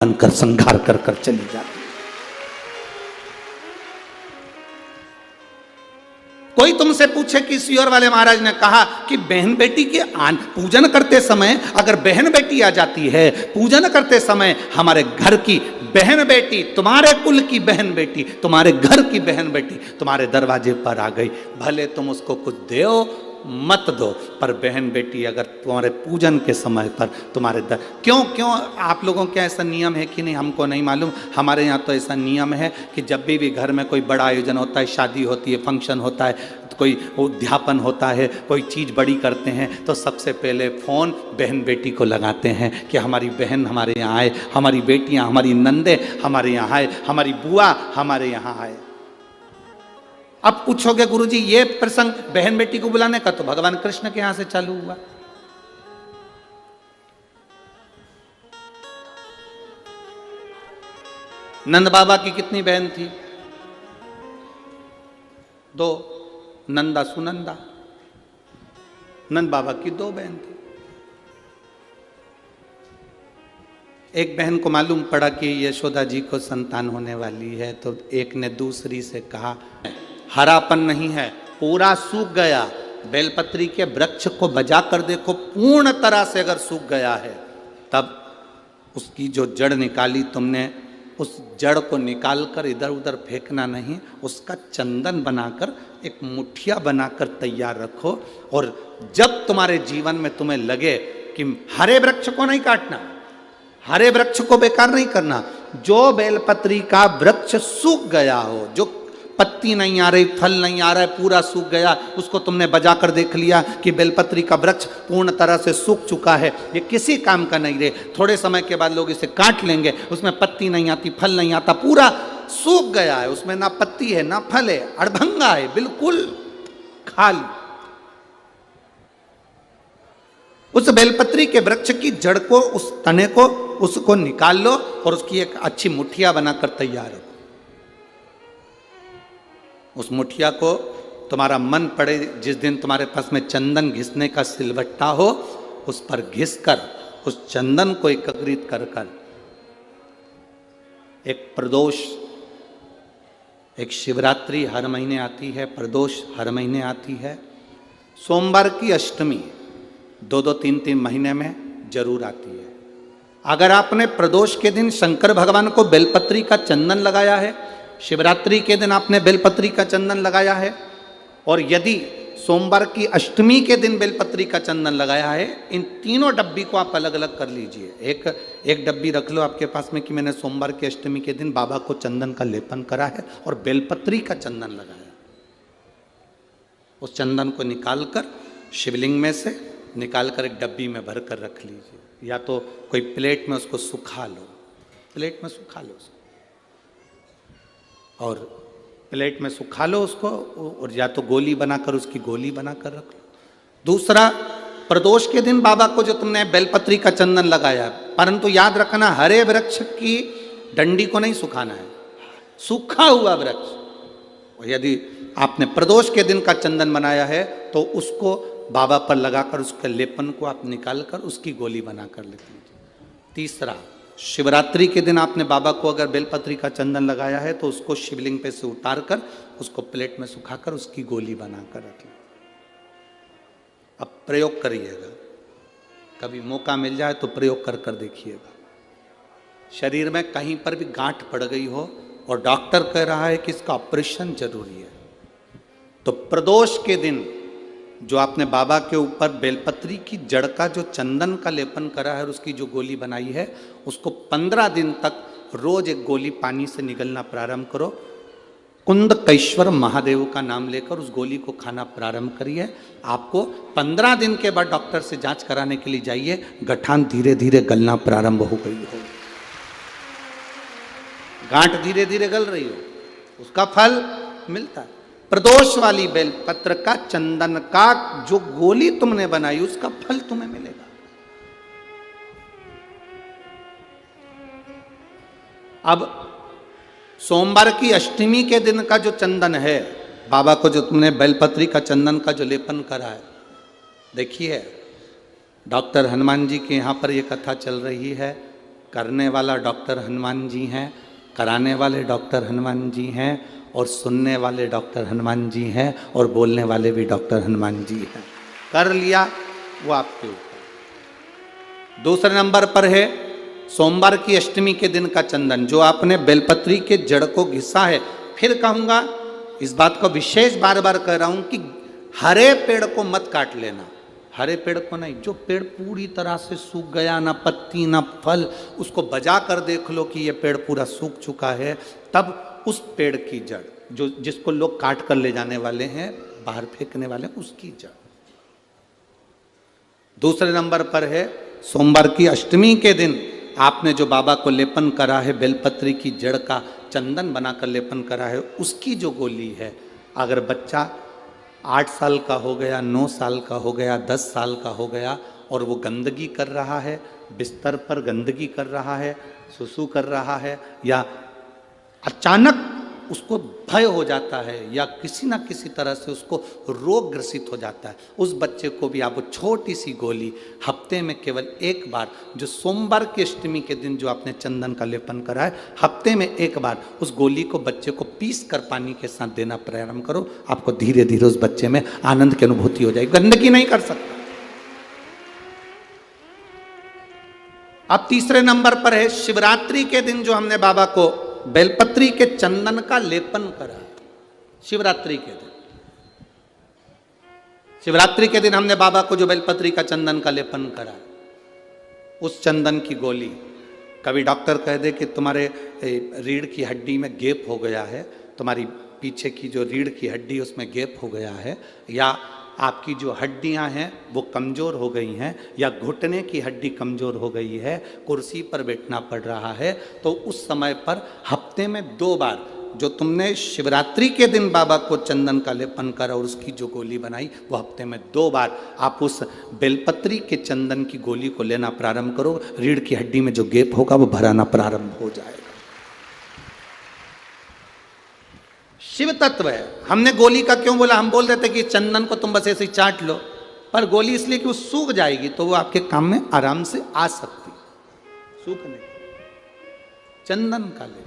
बनकर संघार कर कर चली जाती। कोई तुमसे पूछे कि सियोर वाले महाराज ने कहा कि बहन बेटी के पूजन करते समय अगर बहन बेटी आ जाती है, पूजन करते समय हमारे घर की बहन बेटी, तुम्हारे कुल की बहन बेटी, तुम्हारे घर की बहन बेटी तुम्हारे दरवाजे पर आ गई, भले तुम उसको कुछ दो मत दो, पर बहन बेटी अगर तुम्हारे पूजन के समय पर तुम्हारे क्यों आप लोगों के ऐसा नियम है कि नहीं हमको नहीं मालूम। हमारे यहाँ तो ऐसा नियम है कि जब भी घर में कोई बड़ा आयोजन होता है, शादी होती है, फंक्शन होता है, कोई उद्यापन होता है, कोई चीज़ बड़ी करते हैं, तो सबसे पहले फ़ोन बहन बेटी को लगाते हैं कि हमारी बहन हमारे यहाँ आए, हमारी बेटियाँ, हमारी नंदे हमारे यहाँ आए, हमारी बुआ हमारे यहाँ आए। अब पूछोगे गुरुजी ये प्रसंग बहन बेटी को बुलाने का तो भगवान कृष्ण के यहां से चालू हुआ। नंद बाबा की कितनी बहन थी? 2, नंदा सुनंदा। नंद बाबा की 2 बहन थी। एक बहन को मालूम पड़ा कि यशोदा जी को संतान होने वाली है, तो एक ने दूसरी से कहा हरापन नहीं है, पूरा सूख गया, बेलपत्री के वृक्ष को बजा कर देखो, पूर्ण तरह से अगर सूख गया है, तब उसकी जो जड़ निकाली तुमने, उस जड़ को निकाल कर इधर उधर फेंकना नहीं, उसका चंदन बनाकर एक मुठिया बनाकर तैयार रखो। और जब तुम्हारे जीवन में तुम्हें लगे कि हरे वृक्ष को नहीं काटना, हरे वृक्ष को बेकार नहीं करना, जो बेलपत्री का वृक्ष सूख गया हो, जो पत्ती नहीं आ रही, फल नहीं आ रहा है, पूरा सूख गया, उसको तुमने बजाकर देख लिया कि बेलपत्री का वृक्ष पूर्ण तरह से सूख चुका है, ये किसी काम का नहीं रहे, थोड़े समय के बाद लोग इसे काट लेंगे, उसमें पत्ती नहीं आती, फल नहीं आता, पूरा सूख गया है, उसमें ना पत्ती है ना फल है, अड़भंगा है, बिल्कुल खाली। उस बेलपत्री के वृक्ष की जड़ को, उस तने को, उसको निकाल लो और उसकी एक अच्छी मुठिया बनाकर तैयार रखो। उस मुठिया को तुम्हारा मन पड़े, जिस दिन तुम्हारे पास में चंदन घिसने का सिलवट्टा हो, उस पर घिस कर उस चंदन को एकत्रित कर कर एक प्रदोष, एक शिवरात्रि हर महीने आती है, प्रदोष हर महीने आती है, सोमवार की अष्टमी 2-2, 3-3 महीने में जरूर आती है। अगर आपने प्रदोष के दिन शंकर भगवान को बेलपत्री का चंदन लगाया है, शिवरात्रि के दिन आपने बेलपत्री का चंदन लगाया है, और यदि सोमवार की अष्टमी के दिन बेलपत्री का चंदन लगाया है, इन तीनों डब्बी को आप अलग अलग कर लीजिए। एक डब्बी रख लो आपके पास में कि मैंने सोमवार की अष्टमी के दिन बाबा को चंदन का लेपन करा है और बेलपत्री का चंदन लगाया। उस चंदन को निकालकर शिवलिंग में से निकालकर एक डब्बी में भर कर रख लीजिए, या तो कोई प्लेट में उसको सुखा लो, प्लेट में सुखा लो उसको, और प्लेट में सुखा लो उसको, और या तो गोली बनाकर उसकी गोली बनाकर रख लो। दूसरा, प्रदोष के दिन बाबा को जो तुमने बेलपत्री का चंदन लगाया, परंतु याद रखना हरे वृक्ष की डंडी को नहीं सुखाना है, सूखा हुआ वृक्ष। और यदि आपने प्रदोष के दिन का चंदन बनाया है तो उसको बाबा पर लगाकर उसके लेपन को आप निकालकर उसकी गोली बनाकर ले लीजिए। तीसरा, शिवरात्रि के दिन आपने बाबा को अगर बेलपत्री का चंदन लगाया है तो उसको शिवलिंग पे से उतार कर उसको प्लेट में सुखाकर उसकी गोली बनाकर रख लीजिए। अब प्रयोग करिएगा, कभी मौका मिल जाए तो प्रयोग कर कर देखिएगा। शरीर में कहीं पर भी गांठ पड़ गई हो और डॉक्टर कह रहा है कि इसका ऑपरेशन जरूरी है, तो प्रदोष के दिन जो आपने बाबा के ऊपर बेलपत्री की जड़ का जो चंदन का लेपन करा है और उसकी जो गोली बनाई है, उसको 15 दिन तक रोज एक गोली पानी से निगलना प्रारंभ करो। कुंदकेश्वर महादेव का नाम लेकर उस गोली को खाना प्रारंभ करिए। आपको 15 दिन के बाद डॉक्टर से जांच कराने के लिए जाइए, गठान धीरे धीरे गलना प्रारंभ हो गई हो, गांठ धीरे धीरे गल रही हो, उसका फल मिलता है। प्रदोष वाली बेलपत्र का चंदन का जो गोली तुमने बनाई उसका फल तुम्हें मिलेगा। अब सोमवार की अष्टमी के दिन का जो चंदन है, बाबा को जो तुमने बेलपत्री का चंदन का जो लेपन करा है, देखिए डॉक्टर हनुमान जी के यहाँ पर ये कथा चल रही है करने वाला डॉक्टर हनुमान जी हैं, कराने वाले डॉक्टर हनुमान जी हैं, और सुनने वाले डॉक्टर हनुमान जी हैं, और बोलने वाले भी डॉक्टर हनुमान जी हैं। कर लिया वो आपके ऊपर। दूसरे नंबर पर है सोमवार की अष्टमी के दिन का चंदन, जो आपने बेलपत्री के जड़ को घिसा है। फिर कहूंगा, इस बात को विशेष बार बार कह रहा हूं कि हरे पेड़ को मत काट लेना, हरे पेड़ को नहीं। जो पेड़ पूरी तरह से सूख गया, ना पत्ती ना फल, उसको बजा कर देख लो कि ये पेड़ पूरा सूख चुका है, तब उस पेड़ की जड़, जो जिसको लोग काट कर ले जाने वाले हैं, बाहर फेंकने वाले, उसकी जड़। दूसरे नंबर पर है सोमवार की अष्टमी के दिन आपने जो बाबा को लेपन करा है, बेलपत्री की जड़ का चंदन बनाकर लेपन करा है, उसकी जो गोली है, अगर बच्चा 8 साल का हो गया, 9 साल का हो गया, 10 साल का हो गया, और वो गंदगी कर रहा है, बिस्तर पर गंदगी कर रहा है, सुसु कर रहा है, या अचानक उसको भय हो जाता है, या किसी ना किसी तरह से उसको रोग ग्रसित हो जाता है, उस बच्चे को भी आप वो छोटी सी गोली हफ्ते में केवल एक बार, जो सोमवार की अष्टमी के दिन जो आपने चंदन का लेपन करा है, हफ्ते में एक बार उस गोली को बच्चे को पीस कर पानी के साथ देना प्रारंभ करो। आपको धीरे धीरे उस बच्चे में आनंद की अनुभूति हो जाएगी, गंदगी नहीं कर सकता। अब तीसरे नंबर पर है शिवरात्रि के दिन जो हमने बाबा को बेलपत्री के चंदन का लेपन करा। शिवरात्रि के दिन, शिवरात्रि के दिन हमने बाबा को जो बेलपत्री का चंदन का लेपन करा, उस चंदन की गोली, कभी डॉक्टर कह दे कि तुम्हारे रीढ़ की हड्डी में गैप हो गया है, तुम्हारी पीछे की जो रीढ़ की हड्डी उसमें गैप हो गया है, या आपकी जो हड्डियां हैं वो कमज़ोर हो गई हैं, या घुटने की हड्डी कमज़ोर हो गई है, कुर्सी पर बैठना पड़ रहा है, तो उस समय पर हफ्ते में 2 बार जो तुमने शिवरात्रि के दिन बाबा को चंदन का लेपन करा और उसकी जो गोली बनाई, वो हफ्ते में 2 बार आप उस बेलपत्री के चंदन की गोली को लेना प्रारंभ करो। रीढ़ की हड्डी में जो गैप होगा वो भराना प्रारंभ हो जाएगा। शिव तत्व है। हमने गोली का क्यों बोला? हम बोल देते कि चंदन को तुम बस ऐसे ही चाट लो, पर गोली इसलिए कि वो सूख जाएगी, तो वो आपके काम में आराम से आ सकती। सूखने चंदन का ले,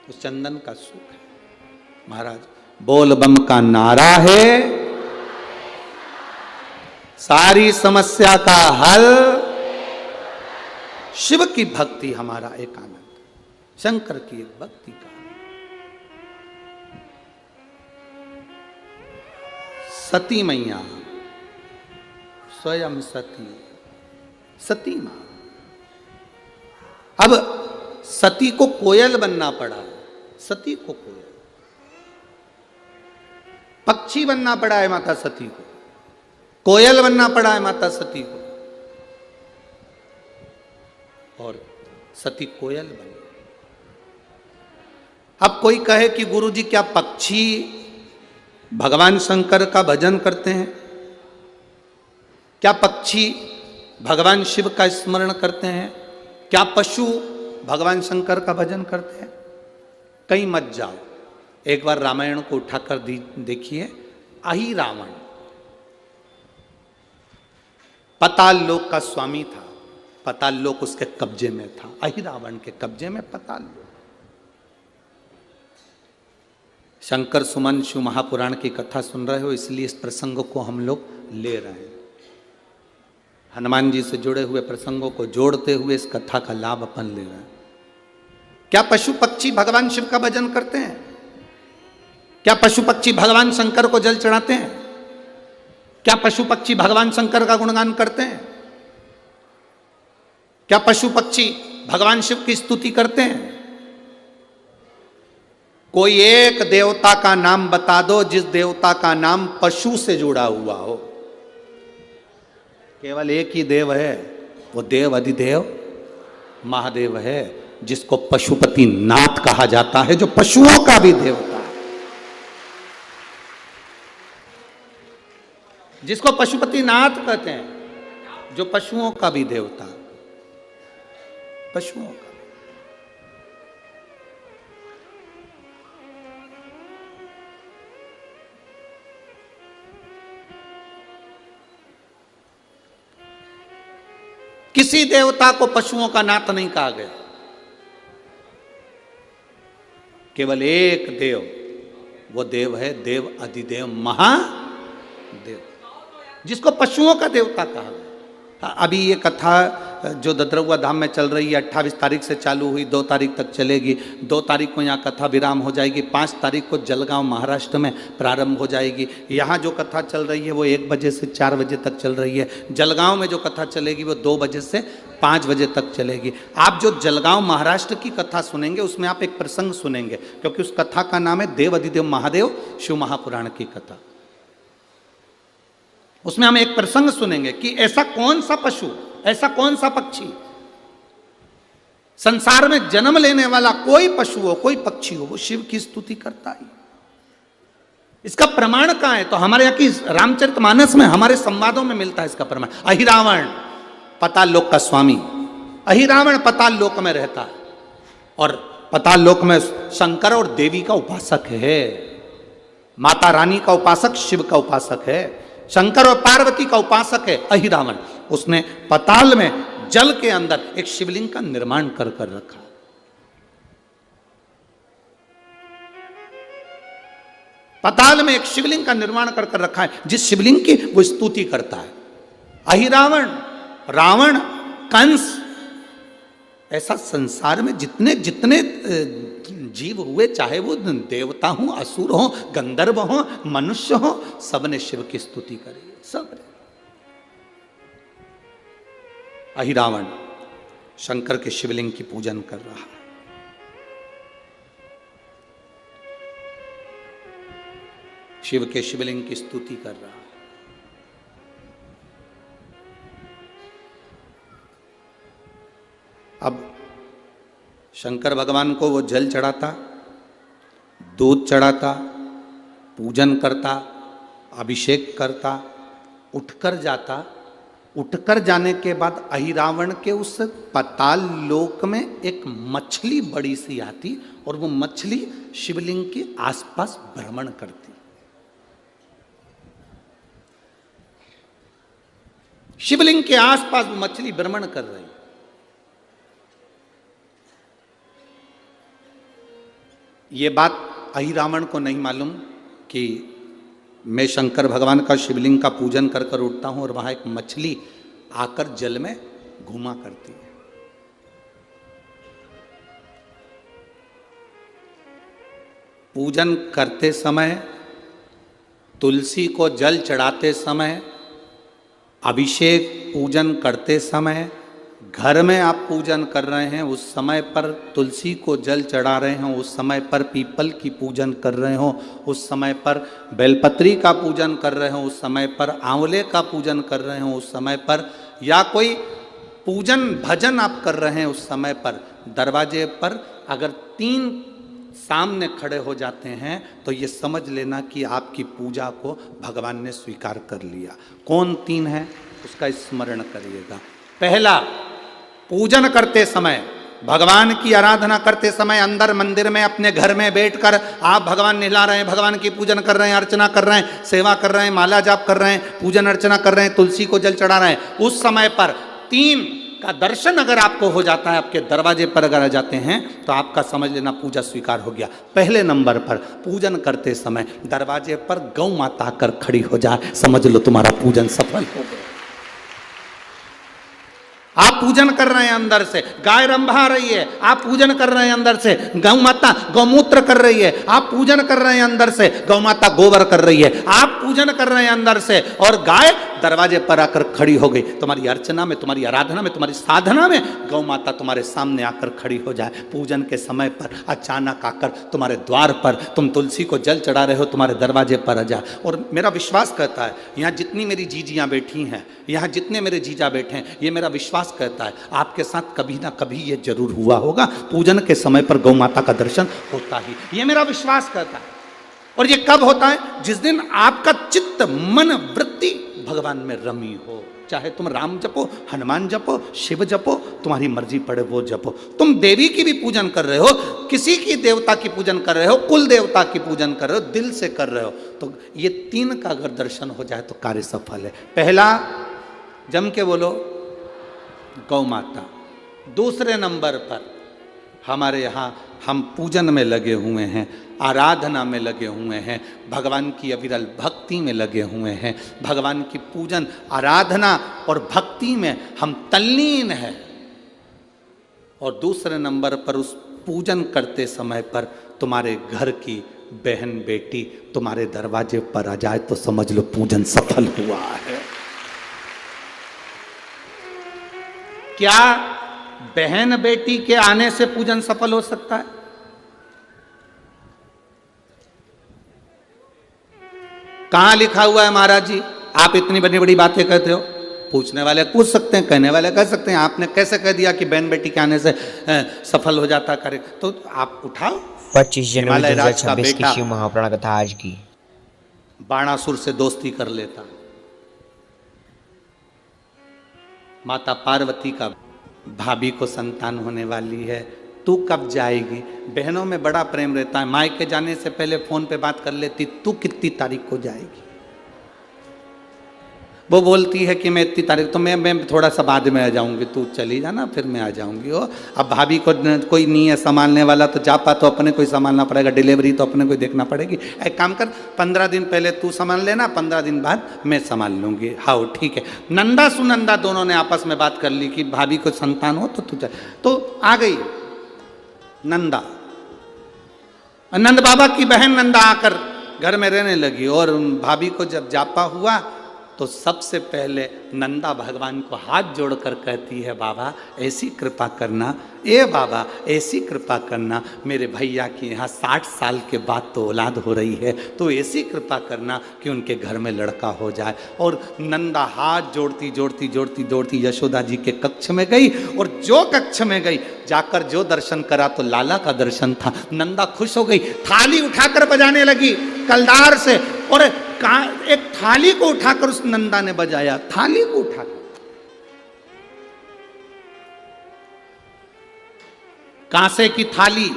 उस चंदन का सुख है। महाराज बोल बम का नारा है, सारी समस्या का हल, शिव की भक्ति हमारा एक आनंद, शंकर की एक भक्ति का। सती मैया स्वयं सती, सती मां। अब सती को कोयल बनना पड़ा, सती को कोयल, पक्षी बनना पड़ा है माता सती को, कोयल बनना पड़ा है माता सती को, और सती कोयल बनी। अब कोई कहे कि गुरुजी क्या पक्षी भगवान शंकर का भजन करते हैं? क्या पक्षी भगवान शिव का स्मरण करते हैं? क्या पशु भगवान शंकर का भजन करते हैं? कहीं मत जाओ, एक बार रामायण को उठाकर देखिए। अहि रावण पताल लोक का स्वामी था, पताल लोक उसके कब्जे में था, अहि रावण के कब्जे में पताल लोक। शंकर सुमन शिव महापुराण की कथा सुन रहे हो, इसलिए इस प्रसंग को हम लोग ले रहे हैं। हनुमान जी से जुड़े हुए प्रसंगों को जोड़ते हुए इस कथा का लाभ अपन ले रहे हैं। क्या पशु पक्षी भगवान शिव का भजन करते हैं? क्या पशु पक्षी भगवान शंकर को जल चढ़ाते हैं? क्या पशु पक्षी भगवान शंकर का गुणगान करते हैं? क्या पशु पक्षी भगवान शिव की स्तुति करते हैं? कोई एक देवता का नाम बता दो जिस देवता का नाम पशु से जुड़ा हुआ हो। केवल एक ही देव है, वो देव अधिदेव महादेव है, जिसको पशुपति नाथ कहा जाता है, जो पशुओं का भी देवता है, जिसको पशुपति नाथ कहते हैं, जो पशुओं का भी देवता, पशुओं का। किसी देवता को पशुओं का नाथ नहीं कहा गया। केवल एक देव, वो देव है देव अधिदेव महादेव, जिसको पशुओं का देवता कहा गया। अभी ये कथा जो ददरौआ धाम में चल रही है 28 तारीख से चालू हुई, 2 तारीख तक चलेगी। 2 तारीख को यहाँ कथा विराम हो जाएगी। 5 तारीख को जलगांव महाराष्ट्र में प्रारंभ हो जाएगी। यहाँ जो कथा चल रही है वो 1 बजे से 4 बजे तक चल रही है। जलगांव में जो कथा चलेगी वो 2 बजे से 5 बजे तक चलेगी। आप जो जलगांव महाराष्ट्र की कथा सुनेंगे उसमें आप एक प्रसंग सुनेंगे, क्योंकि उस कथा का नाम है देव अधिदेव महादेव शिव महापुराण की कथा। उसमें हम एक प्रसंग सुनेंगे कि ऐसा कौन सा पशु, ऐसा कौन सा पक्षी, संसार में जन्म लेने वाला कोई पशु हो कोई पक्षी हो वो शिव की स्तुति करता है। इसका प्रमाण कहां है? तो हमारे यहाँ की रामचरितमानस में, हमारे संवादों में मिलता है इसका प्रमाण। अहिरावण पाताल लोक का स्वामी, अहिरावण पाताल लोक में रहता है और पाताल लोक में शंकर और देवी का उपासक है। माता रानी का उपासक शिव का उपासक है, शंकर और पार्वती का उपासक है अहिरावण। उसने पाताल में जल के अंदर एक शिवलिंग का निर्माण कर रखा। पाताल में एक शिवलिंग का निर्माण कर रखा है, जिस शिवलिंग की वो स्तुति करता है। अहिरावण, रावण, कंस, ऐसा संसार में जितने जितने जीव हुए, चाहे वो देवता हो, असुर हो, गंधर्व हो, मनुष्य हो, सबने शिव की स्तुति करी, सबने। अहिरावण शंकर के शिवलिंग की पूजन कर रहा है। शिव के शिवलिंग की स्तुति कर रहा है। अब शंकर भगवान को वो जल चढ़ाता, दूध चढ़ाता, पूजन करता, अभिषेक करता, उठकर जाता। उठकर जाने के बाद अहिरावण के उस पाताल लोक में एक मछली बड़ी सी आती और वो मछली शिवलिंग के आसपास भ्रमण करती। शिवलिंग के आसपास वो मछली भ्रमण कर रही। ये बात अहिरावण को नहीं मालूम कि मैं शंकर भगवान का शिवलिंग का पूजन कर कर उठता हूं और वहां एक मछली आकर जल में घूमा करती है। पूजन करते समय, तुलसी को जल चढ़ाते समय, अभिषेक पूजन करते समय, घर में आप पूजन कर रहे हैं उस समय पर तुलसी को जल चढ़ा रहे हो, उस समय पर पीपल की पूजन कर रहे हो, उस समय पर बेलपत्री का पूजन कर रहे हो, उस समय पर आंवले का पूजन कर रहे हो, उस समय पर या कोई पूजन भजन आप कर रहे हैं, उस समय पर दरवाजे पर अगर 3 सामने खड़े हो जाते हैं तो ये समझ लेना कि आपकी पूजा को भगवान ने स्वीकार कर लिया। कौन 3 है उसका स्मरण करिएगा। पहला, पूजन करते समय, भगवान की आराधना करते समय अंदर मंदिर में अपने घर में बैठकर आप भगवान नहला रहे हैं, भगवान की पूजन कर रहे हैं, अर्चना कर रहे हैं, सेवा कर रहे हैं, माला जाप कर रहे हैं, पूजन अर्चना कर रहे हैं, तुलसी को जल चढ़ा रहे हैं, उस समय पर 3 का दर्शन अगर आपको हो जाता है, आपके दरवाजे पर अगर आ जाते हैं तो आपका समझ लेना पूजा स्वीकार हो गया। पहले नंबर पर पूजन करते समय दरवाजे पर गौ माता आकर खड़ी हो जाए, समझ लो तुम्हारा पूजन सफल हो गया। आप पूजन कर रहे हैं अंदर से, गाय रंभा रही है, आप पूजन कर रहे हैं अंदर से, गौ माता गौमूत्र कर रही है, आप पूजन कर रहे हैं अंदर से, गौ माता गोबर कर रही है, आप पूजन कर रहे हैं अंदर से और गाय दरवाजे पर आकर खड़ी हो गई। तुम्हारी अर्चना में, तुम्हारी आराधना में, तुम्हारी साधना में गौ माता तुम्हारे सामने आकर खड़ी हो जाए। पूजन के समय पर अचानक आकर तुम्हारे द्वार पर, तुम तुलसी को जल चढ़ा रहे हो, तुम्हारे दरवाजे पर आ जाए। और मेरा विश्वास कहता है, यहाँ जितनी मेरी जीजियाँ बैठी हैं, यहाँ जितने मेरे जीजा बैठे हैं, ये मेरा विश्वास कहता है आपके साथ कभी ना कभी ये जरूर हुआ होगा, पूजन के समय पर गौ माता का दर्शन होता ही, ये मेरा विश्वास कहता है। और ये कब होता है? जिस दिन आपका चित्त, मन, वृत्ति भगवान में रमी हो। चाहे तुम राम जपो, हनुमान जपो, शिव जपो, तुम्हारी मर्जी पड़े वो जपो। तुम देवी की भी पूजन कर रहे हो, किसी की देवता की पूजन कर रहे हो, कुल देवता की पूजन कर रहे हो, दिल से कर रहे हो, तो ये 3 का अगर दर्शन हो जाए तो कार्य सफल है। पहला, जम के बोलो, गौ माता। दूसरे नंबर पर हमारे यहाँ हम पूजन में लगे हुए हैं, आराधना में लगे हुए हैं, भगवान की अविरल भक्ति में लगे हुए हैं। भगवान की पूजन, आराधना और भक्ति में हम तल्लीन हैं। और दूसरे नंबर पर उस पूजन करते समय पर तुम्हारे घर की बहन बेटी तुम्हारे दरवाजे पर आ जाए तो समझ लो पूजन सफल हुआ है। क्या बहन बेटी के आने से पूजन सफल हो सकता है? कहां लिखा हुआ है महाराज जी? आप इतनी बड़ी बड़ी बातें कहते हो। पूछने वाले पूछ सकते हैं, कहने वाले कह सकते हैं, आपने कैसे कह दिया कि बहन बेटी के आने से सफल हो जाता कार्य? तो आप उठाओ। 25 जनवरी 2026 की शिव महापुराण कथा आज की। बाणासुर से दोस्ती कर लेता, माता पार्वती का भाभी को संतान होने वाली है, तू कब जाएगी? बहनों में बड़ा प्रेम रहता है, मायके जाने से पहले फोन पे बात कर लेती, तू कितनी तारीख को जाएगी? वो बोलती है कि मैं इतनी तारीख, तो मैं थोड़ा सा बाद में आ जाऊंगी, तू चली जाना फिर मैं आ जाऊंगी। ओ अब भाभी को कोई नहीं है संभालने वाला, तो जापा तो अपने को ही संभालना पड़ेगा, डिलीवरी तो अपने को ही देखना पड़ेगी। एक काम कर, 15 दिन पहले तू संभाल लेना, 15 दिन बाद मैं संभाल लूंगी। हाँ ठीक है। नंदा सुनंदा दोनों ने आपस में बात कर ली कि भाभी को संतान हो तो तू चल। तो आ गई नंदा, नंद बाबा की बहन नंदा आकर घर में रहने लगी। और भाभी को जब जापा हुआ तो सबसे पहले नंदा भगवान को हाथ जोड़कर कहती है, बाबा ऐसी कृपा करना, ए बाबा ऐसी कृपा करना, मेरे भैया की यहाँ 60 साल के बाद तो औलाद हो रही है, तो ऐसी कृपा करना कि उनके घर में लड़का हो जाए। और नंदा हाथ जोड़ती जोड़ती जोड़ती जोड़ती यशोदा जी के कक्ष में गई। और जो कक्ष में गई, जाकर जो दर्शन करा तो लाला का दर्शन था। नंदा खुश हो गई, थाली उठाकर बजाने लगी कलदार से। और एक थाली को उठाकर उस नंदा ने बजाया, थाली को उठाकर। कांसे की थाली,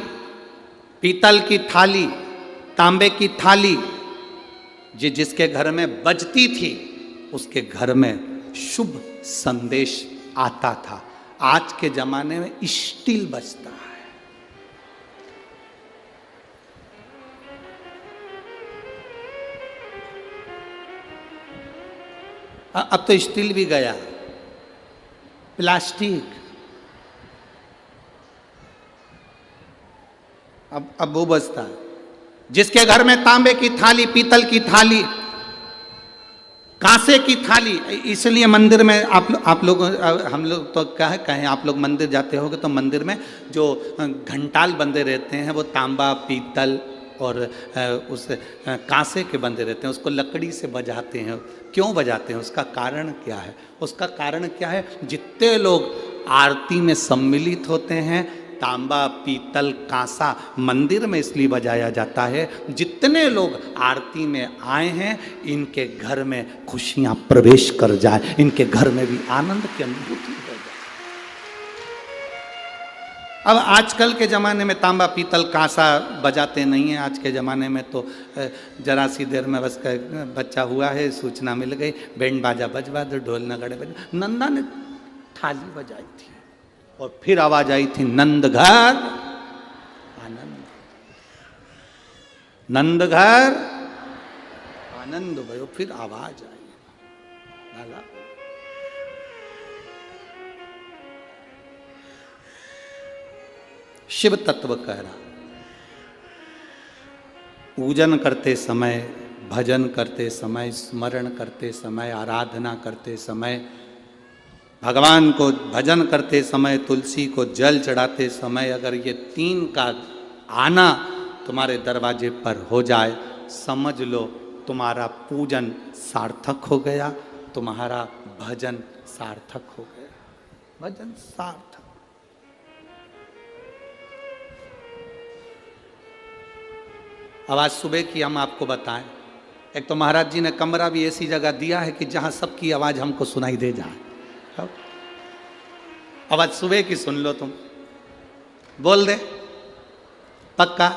पीतल की थाली, तांबे की थाली, जिसके घर में बजती थी उसके घर में शुभ संदेश आता था। आज के जमाने में स्टील बजता है। अब तो स्टील भी गया, प्लास्टिक। अब वो बचता है जिसके घर में तांबे की थाली, पीतल की थाली, कांसे की थाली। इसलिए मंदिर में आप लोग, हम लोग तो क्या है, कहें आप लोग मंदिर जाते होगे तो मंदिर में जो घंटाल बंदे रहते हैं वो तांबा, पीतल और उस कांसे के बंदे रहते हैं। उसको लकड़ी से बजाते हैं। क्यों बजाते हैं? उसका कारण क्या है? उसका कारण क्या है? जितने लोग आरती में सम्मिलित होते हैं, तांबा, पीतल, कांसा मंदिर में इसलिए बजाया जाता है, जितने लोग आरती में आए हैं इनके घर में खुशियां प्रवेश कर जाए, इनके घर में भी आनंद की अनुभूति हो जाए। अब आजकल के ज़माने में तांबा, पीतल, कांसा बजाते नहीं हैं। आज के ज़माने में तो जरा सी देर में बस बच्चा हुआ है, सूचना मिल गई, बैंड बाजा बजवा दो, ढोल नगाड़े बजा। नंदा ने थाली बजाई थी और फिर आवाज आई थी, नंद घर आनंद, नंद घर आनंद भयो। फिर आवाज आई, लाला शिव तत्व कह रहा। पूजन करते समय, भजन करते समय, स्मरण करते समय, आराधना करते समय, भगवान को भजन करते समय, तुलसी को जल चढ़ाते समय अगर ये 3 का आना तुम्हारे दरवाजे पर हो जाए, समझ लो तुम्हारा पूजन सार्थक हो गया, तुम्हारा भजन सार्थक हो गया। भजन सार्थक। अब आज सुबह की हम आपको बताएं, एक तो महाराज जी ने कमरा भी ऐसी जगह दिया है कि जहां सबकी आवाज हमको सुनाई दे जाए। अब आज सुबह की सुन लो, तुम बोल दे पक्का।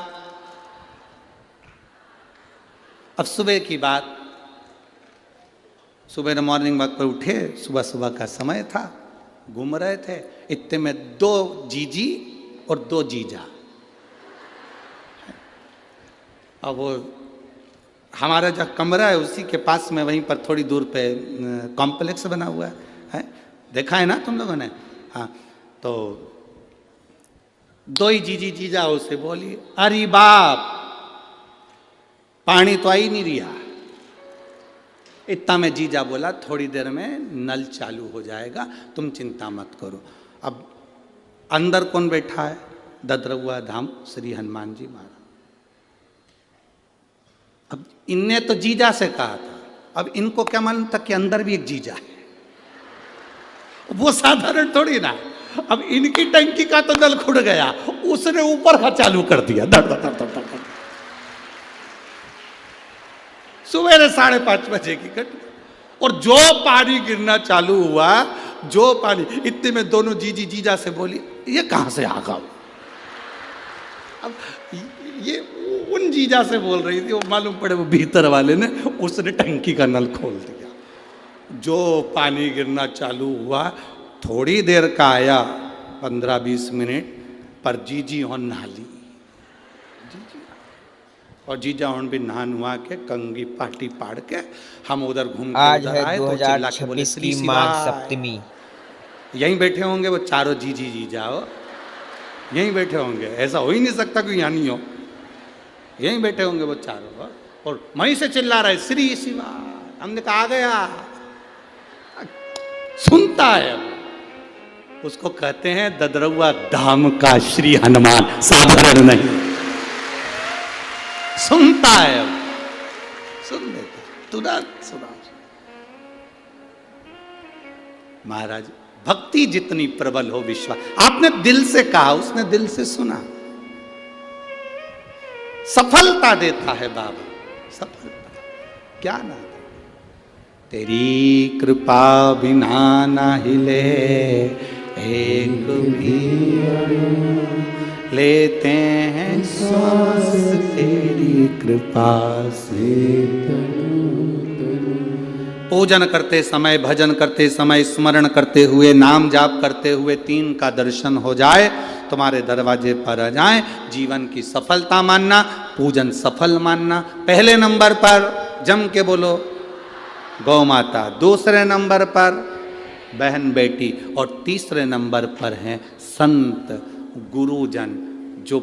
अब सुबह की बात, सुबह मॉर्निंग वॉक पर उठे, सुबह सुबह का समय था, घूम रहे थे, इतने में 2 जीजी और 2 जीजा। अब वो हमारा जो कमरा है उसी के पास में, वहीं पर थोड़ी दूर पे कॉम्प्लेक्स बना हुआ है, देखा है ना तुम लोगों ने? हाँ, तो 2 ही जीजी जीजा उसे बोली, अरे बाप पानी तो आ ही नहीं रहा। इतना में जीजा बोला, थोड़ी देर में नल चालू हो जाएगा, तुम चिंता मत करो। अब अंदर कौन बैठा है? ददरउआ धाम श्री हनुमान जी महाराज। अब इनने तो जीजा से कहा था, अब इनको क्या मालूम था कि अंदर भी एक जीजा है, वो साधारण थोड़ी ना। अब इनकी टंकी का तो नल खुड़ गया, उसने ऊपर का चालू कर दिया, धड़ धड़ धड़ धड़ धड़। सवेरे 5:30 बजे की घटना, और जो पानी गिरना चालू हुआ, जो पानी, इतने में दोनों जीजी जीजा से बोली, ये कहां से आ गया? अब ये उन जीजा से बोल रही थी, वो मालूम पड़े वो भीतर वाले ने, उसने टंकी का नल खोल दिया। जो पानी गिरना चालू हुआ, थोड़ी देर का आया, 15-20 मिनट पर जीजी हो नहाली, और जीजा हूं भी नहान हुआ के कंगी पाटी पाड़ के हम उधर घूम के आज उधर है आए, तो चिल्ला के बोले 2026 श्री की माघ शिवाय। सप्तमी। यहीं बैठे होंगे वो चारों जीजी जीजा, हो यहीं बैठे होंगे, ऐसा हो ही नहीं सकता कि यहाँ नहीं हो, यहीं बैठे होंगे वो चारों, और वहीं से चिल्ला रहे श्री शिवा। हमने कहा आ गया, सुनता है वो। उसको कहते हैं ददरउआ धाम का श्री हनुमान, साधारण नहीं, सुनता है वो, सुन लेता, तुरंत सुना। महाराज भक्ति जितनी प्रबल हो, विश्वास, आपने दिल से कहा, उसने दिल से सुना, सफलता देता है बाबा, सफलता क्या ना। तेरी कृपा बिना ना हिले एक भी अणु, लेते हैं श्वास तेरी कृपा से। पूजन करते समय, भजन करते समय, स्मरण करते हुए, नाम जाप करते हुए 3 का दर्शन हो जाए, तुम्हारे दरवाजे पर आ जाए, जीवन की सफलता मानना, पूजन सफल मानना। पहले नंबर पर जम के बोलो गौ माता, दूसरे नंबर पर बहन बेटी, और तीसरे नंबर पर हैं संत गुरुजन, जो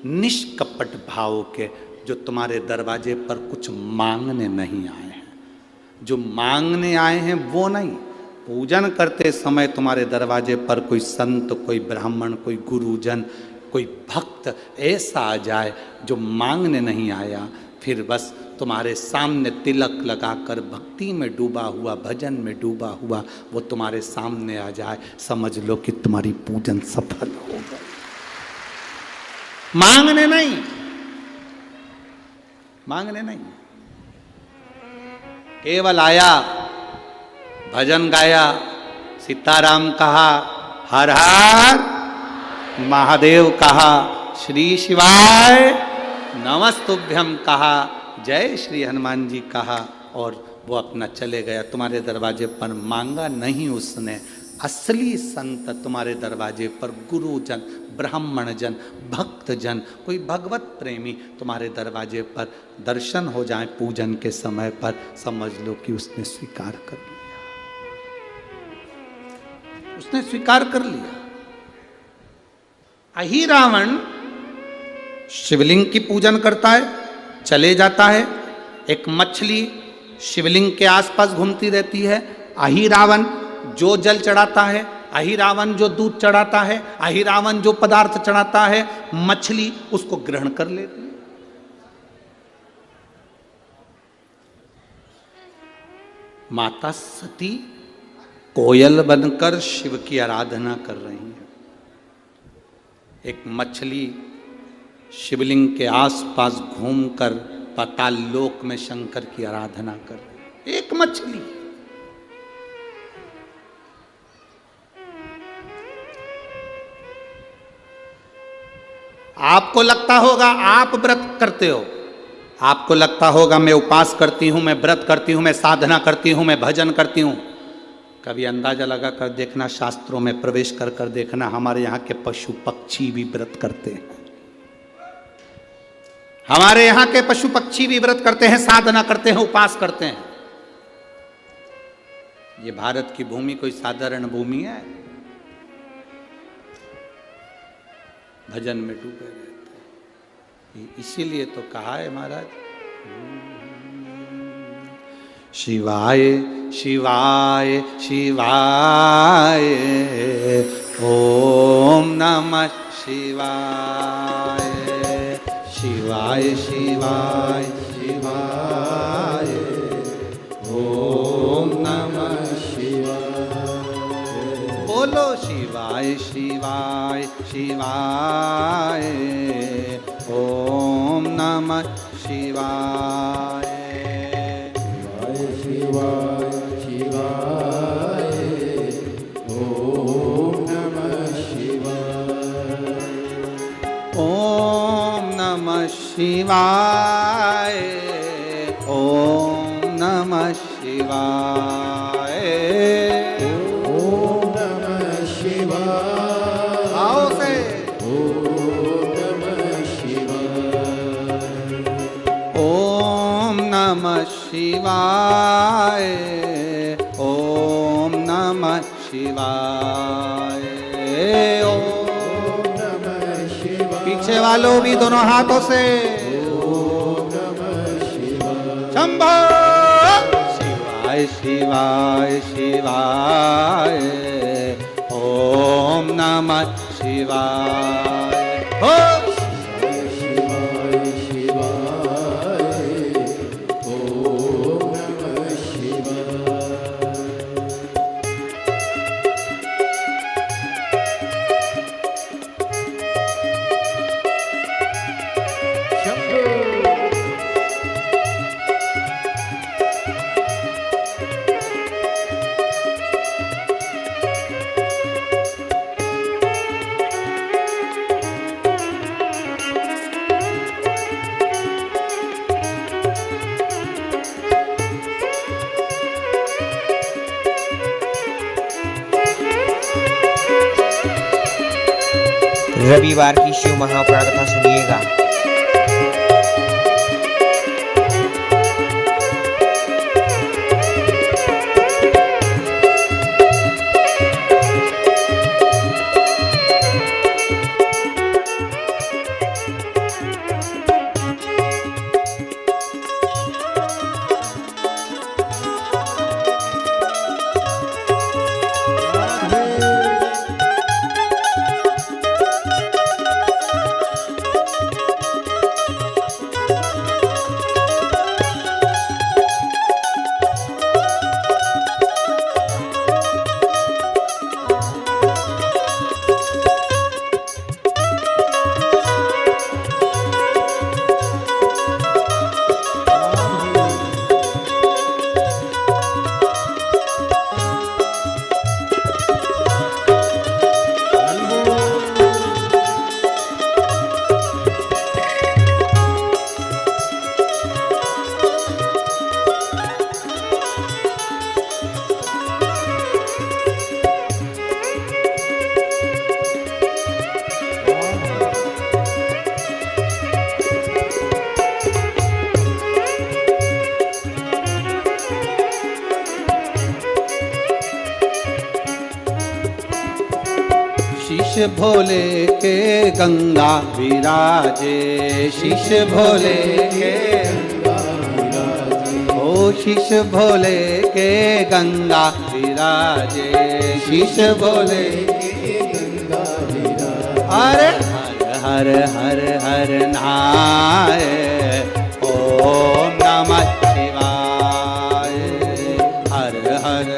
निष्कपट भाव के, जो तुम्हारे दरवाजे पर कुछ मांगने नहीं आए हैं। जो मांगने आए हैं वो नहीं, पूजन करते समय तुम्हारे दरवाजे पर कोई संत, कोई ब्राह्मण, कोई गुरुजन, कोई भक्त ऐसा आ जाए जो मांगने नहीं आया, फिर बस तुम्हारे सामने तिलक लगाकर भक्ति में डूबा हुआ, भजन में डूबा हुआ, वो तुम्हारे सामने आ जाए, समझ लो कि तुम्हारी पूजन सफल हो गई। मांगने नहीं, मांगने नहीं, केवल आया, भजन गाया, सीताराम कहा, हर हर महादेव कहा, श्री शिवाय नमस्तुभ्यं कहा, जय श्री हनुमान जी कहा, और वो अपना चले गया। तुम्हारे दरवाजे पर मांगा नहीं उसने। असली संत तुम्हारे दरवाजे पर गुरुजन, ब्राह्मण जन, भक्त जन, कोई भगवत प्रेमी तुम्हारे दरवाजे पर दर्शन हो जाए पूजन के समय पर, समझ लो कि उसने स्वीकार कर लिया, उसने स्वीकार कर लिया। अही रावण शिवलिंग की पूजन करता है, चले जाता है, एक मछली शिवलिंग के आसपास घूमती रहती है। अही रावण जो जल चढ़ाता है, अही रावण जो दूध चढ़ाता है, अही रावण जो पदार्थ चढ़ाता है, मछली उसको ग्रहण कर लेती है। माता सती कोयल बनकर शिव की आराधना कर रही है। एक मछली शिवलिंग के आसपास घूमकर पाताल लोक में शंकर की आराधना कर रही है। एक मछली। आपको लगता होगा आप व्रत करते हो, आपको लगता होगा मैं उपास करती हूं, मैं व्रत करती हूं, मैं साधना करती हूं, मैं भजन करती हूं। कभी अंदाजा लगा कर देखना, शास्त्रों में प्रवेश कर कर देखना, हमारे यहाँ के पशु पक्षी भी व्रत करते हैं। हमारे यहाँ के पशु पक्षी भी व्रत करते हैं, साधना करते हैं, उपास करते हैं। ये भारत की भूमि कोई साधारण भूमि है? भजन में डूबे रहते हैं। इसीलिए तो कहा है महाराज, शिवाय शिवाय शिवाय ओम नमः शिवाय, शिवाय शिवाय शिवाय ओम नमः शिवाय। बोलो शिवाय शिवाय शिवाय ओम नमः शिवाय, शिवाय शिवाय ओम नमः शिवाय। ओम नमः शिवाय ओम नमः शिवाय ओम नमः शिवाय। आओ से ओम नमः शिवाय। ओम नमः शिवाय ओम नमः शिवाय ओम नमः शिवाय। पीछे वालों भी दोनों हाथों से ओम नमः शिवाय। शंभो शिवाय शिवाय शिवाय ओम नमः शिवाय हो। शिवाय शिवाय ओम नमः शिवाय। रविवार की शिव महापुराण कथा सुनिएगा। शीश भोले के गंगा विराजे, शीश भोले के ओ शीश भोले के गंगा विराजे, शीश भोले के गंगा विराजे। हर हर हर हर नाय ओम नमः शिवाय, हर हर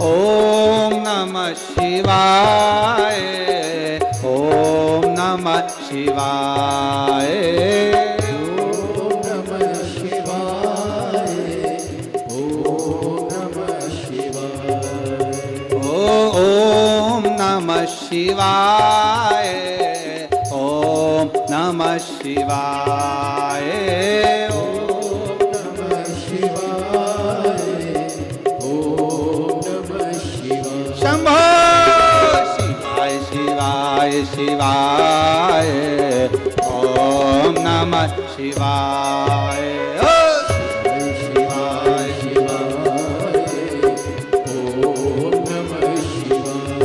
ओम नमः शिवाय, ओम नमः शिवाय, ओम नमः शिवाय। ओम नमः शिवाय। ओम नमः शिवाय, ओम नमः शिवाय। ओम नमः शिवाय। ओम नमः शिवाय। शंभो शिवाय शिवाय शिवाय। ओम नमः शिवाय। ओ शिवाय शिवाय। ओम नमः शिवाय।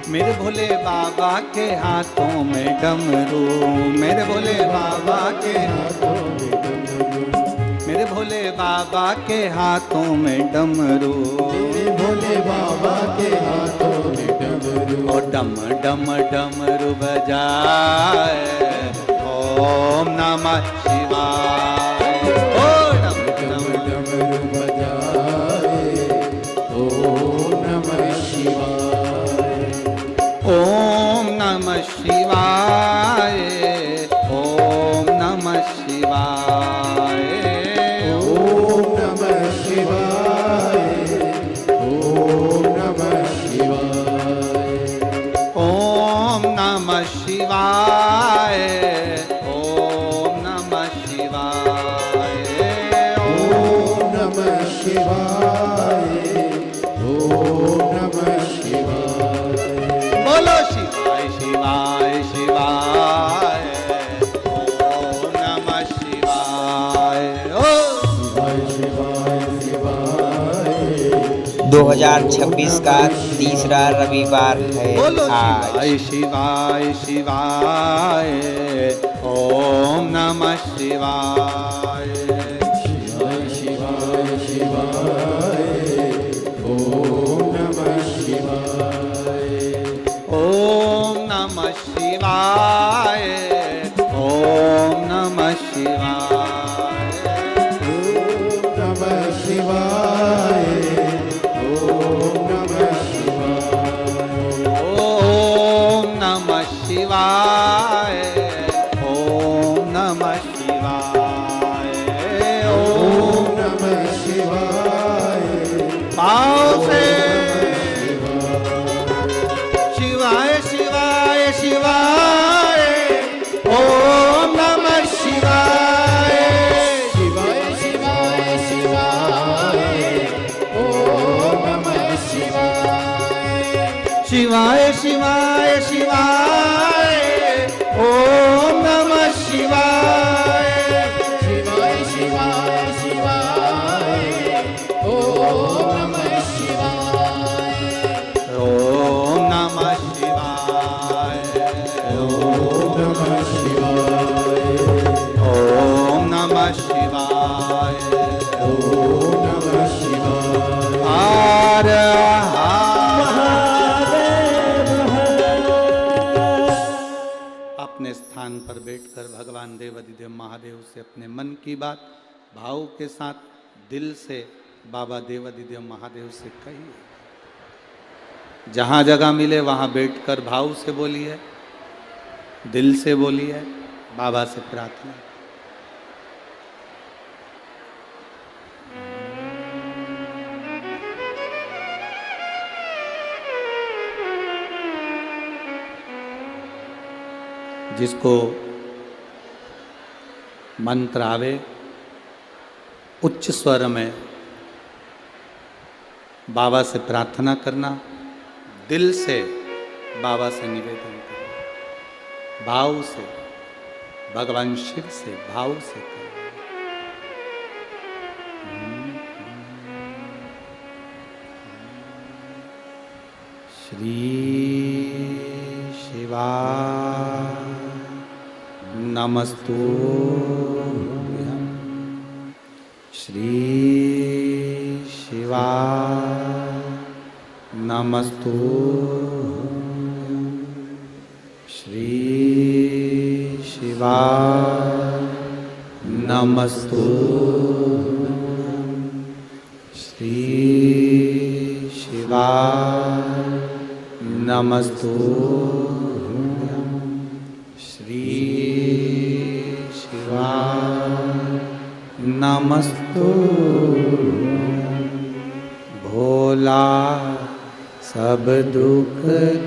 मेरे भोले बाबा के हाथों में डमरू, मेरे भोले बाबा के हाथों में डमरू, मेरे भोले बाबा के हाथों में डमरू, मेरे भोले बाबा के हाथों में डमरू। और डम डम डमरू बजाए ओम नमः शिवाय। ओ डम डम डमरू बजाए ओम नमः शिवाय। ओम नमः शिवाय। ओम नमः शिवाय। ओम नमः शिवाय। ओम नमः शिवाय। ओम नमः शिवाय। ओम नमः शिवाय। ओम नमः शिवाय। ओम नमः शिवाय। बोलो शिवाय शिवाय शिवाय। ओम नमः शिवाय। ओ शिवाय शिवाय शिवाय। 2026 का तीसरा रविवार है बोलो आज। शिवाय शिवाय शिवाय। ओम नमः शिवाय। शिवाय शिवाय शिवाय। ओम नमः शिवाय। ओम नमः शिवाय। ओम नमः शिवाय। ओम नमः शिवाय। ओम नमः शिवाय। ओम नमः शिवाय। ओम नमः शिवाय। शिवाय शिवाय शिवाय ओम नमः शिवाय शिवाय शिवाय शिवाय ओम नमः शिवाय ओम नमः शिवाय ओम नमः शिवाय ओम नमः शिवाय ओम नमः शिवाय हर अपने स्थान पर बैठकर भगवान देवाधिदेव महादेव से अपने मन की बात भाव के साथ दिल से बाबा देवाधिदेव महादेव से कहिए। जहाँ जगह मिले वहाँ बैठकर भाव से बोलिए, दिल से बोलिए, बाबा से प्रार्थना। जिसको मंत्र आवे उच्च स्वर में बाबा से प्रार्थना करना, दिल से बाबा से निवेदन करना, भाव से भगवान शिव से भाव से करना। श्री शिवाय नमस्तुभ्यं श्री शिवाय नमस्तुभ्यं श्री शिवाय नमस्तुभ्यं श्री शिवाय नमस्तुभ्यं श्री शिवाय नमस्तुभ्यं भोला सब दुख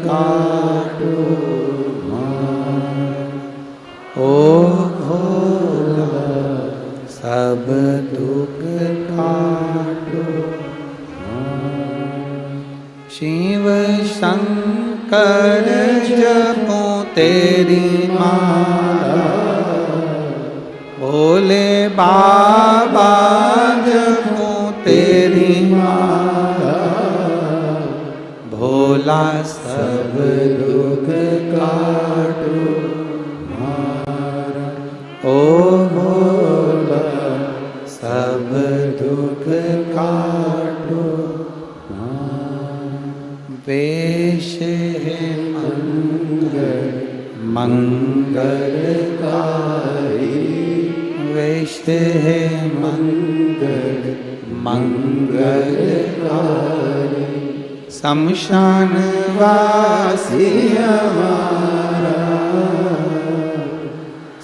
काटो ओ भोला सब दुख काटो शिव शंकर जपो तेरी माला भोले बाबा जपो तेरी माला भोला सब दुख काटो ओ भोला सब दुख काटो वेश है मंगल मंगलकारी वेश है मंगल मंगलकारी शमशान वासी हमारा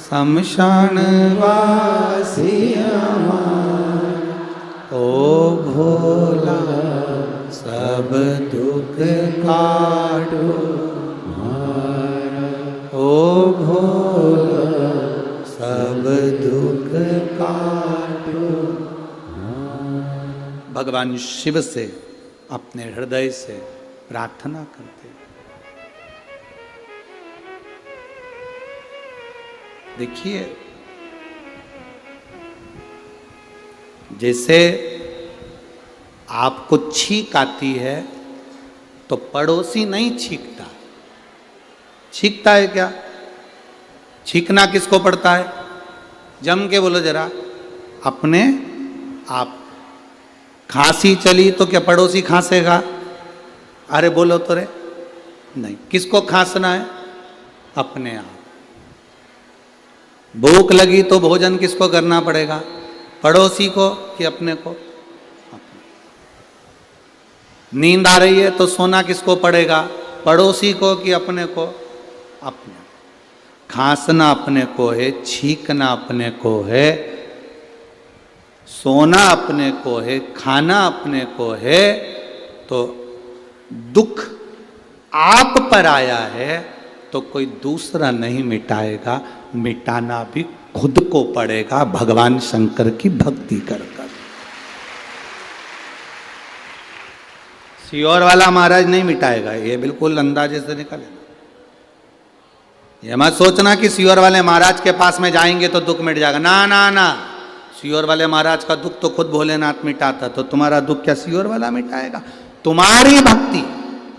शमशान वासी हमारा ओ भोला सब दुख काटो ओ भोला सब दुख काटो। भगवान शिव से अपने हृदय से प्रार्थना करते। देखिए जैसे आपको छींक आती है तो पड़ोसी नहीं छींकता, छींकता है क्या? छींकना किसको पड़ता है? जम के बोलो जरा अपने आप। खांसी चली तो क्या पड़ोसी खांसेगा? अरे बोलो तो रे, नहीं। किसको खांसना है? अपने आप। भूख लगी तो भोजन किसको करना पड़ेगा? पड़ोसी को कि अपने को? अपने। नींद आ रही है तो सोना किसको पड़ेगा? पड़ोसी को कि अपने को? अपने। खांसना अपने को है, छींकना अपने को है, सोना अपने को है, खाना अपने को है। तो दुख आप पर आया है तो कोई दूसरा नहीं मिटाएगा, मिटाना भी खुद को पड़ेगा भगवान शंकर की भक्ति कर कर। सियोर वाला महाराज नहीं मिटाएगा, ये बिल्कुल अंदाजे से निकले। ये मत सोचना कि सियोर वाले महाराज के पास में जाएंगे तो दुख मिट जाएगा, ना ना ना। सियोर वाले महाराज का दुख तो खुद भोलेनाथ मिटाता, तो तुम्हारा दुख क्या सियोर वाला मिटाएगा? तुम्हारी भक्ति,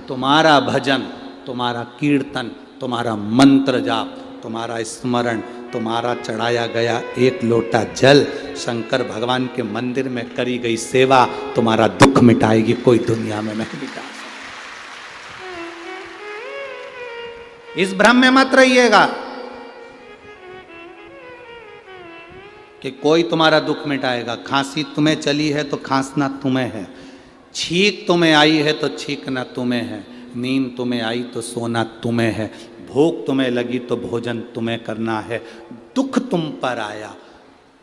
तुम्हारा भजन, तुम्हारा कीर्तन, तुम्हारा मंत्र जाप, तुम्हारा स्मरण, तुम्हारा चढ़ाया गया एक लोटा जल, शंकर भगवान के मंदिर में करी गई सेवा तुम्हारा दुख मिटाएगी, कोई दुनिया में नहीं मिटा सकता। इस भ्रम में मत रहिएगा कि कोई तुम्हारा दुख मिटाएगा। खांसी तुम्हें चली है तो खांसना तुम्हें है, छींक तुम्हें आई है तो छींकना तुम्हें है, नींद तुम्हें आई तो सोना तुम्हें है, भूख तुम्हें लगी तो भोजन तुम्हें करना है, दुख तुम पर आया,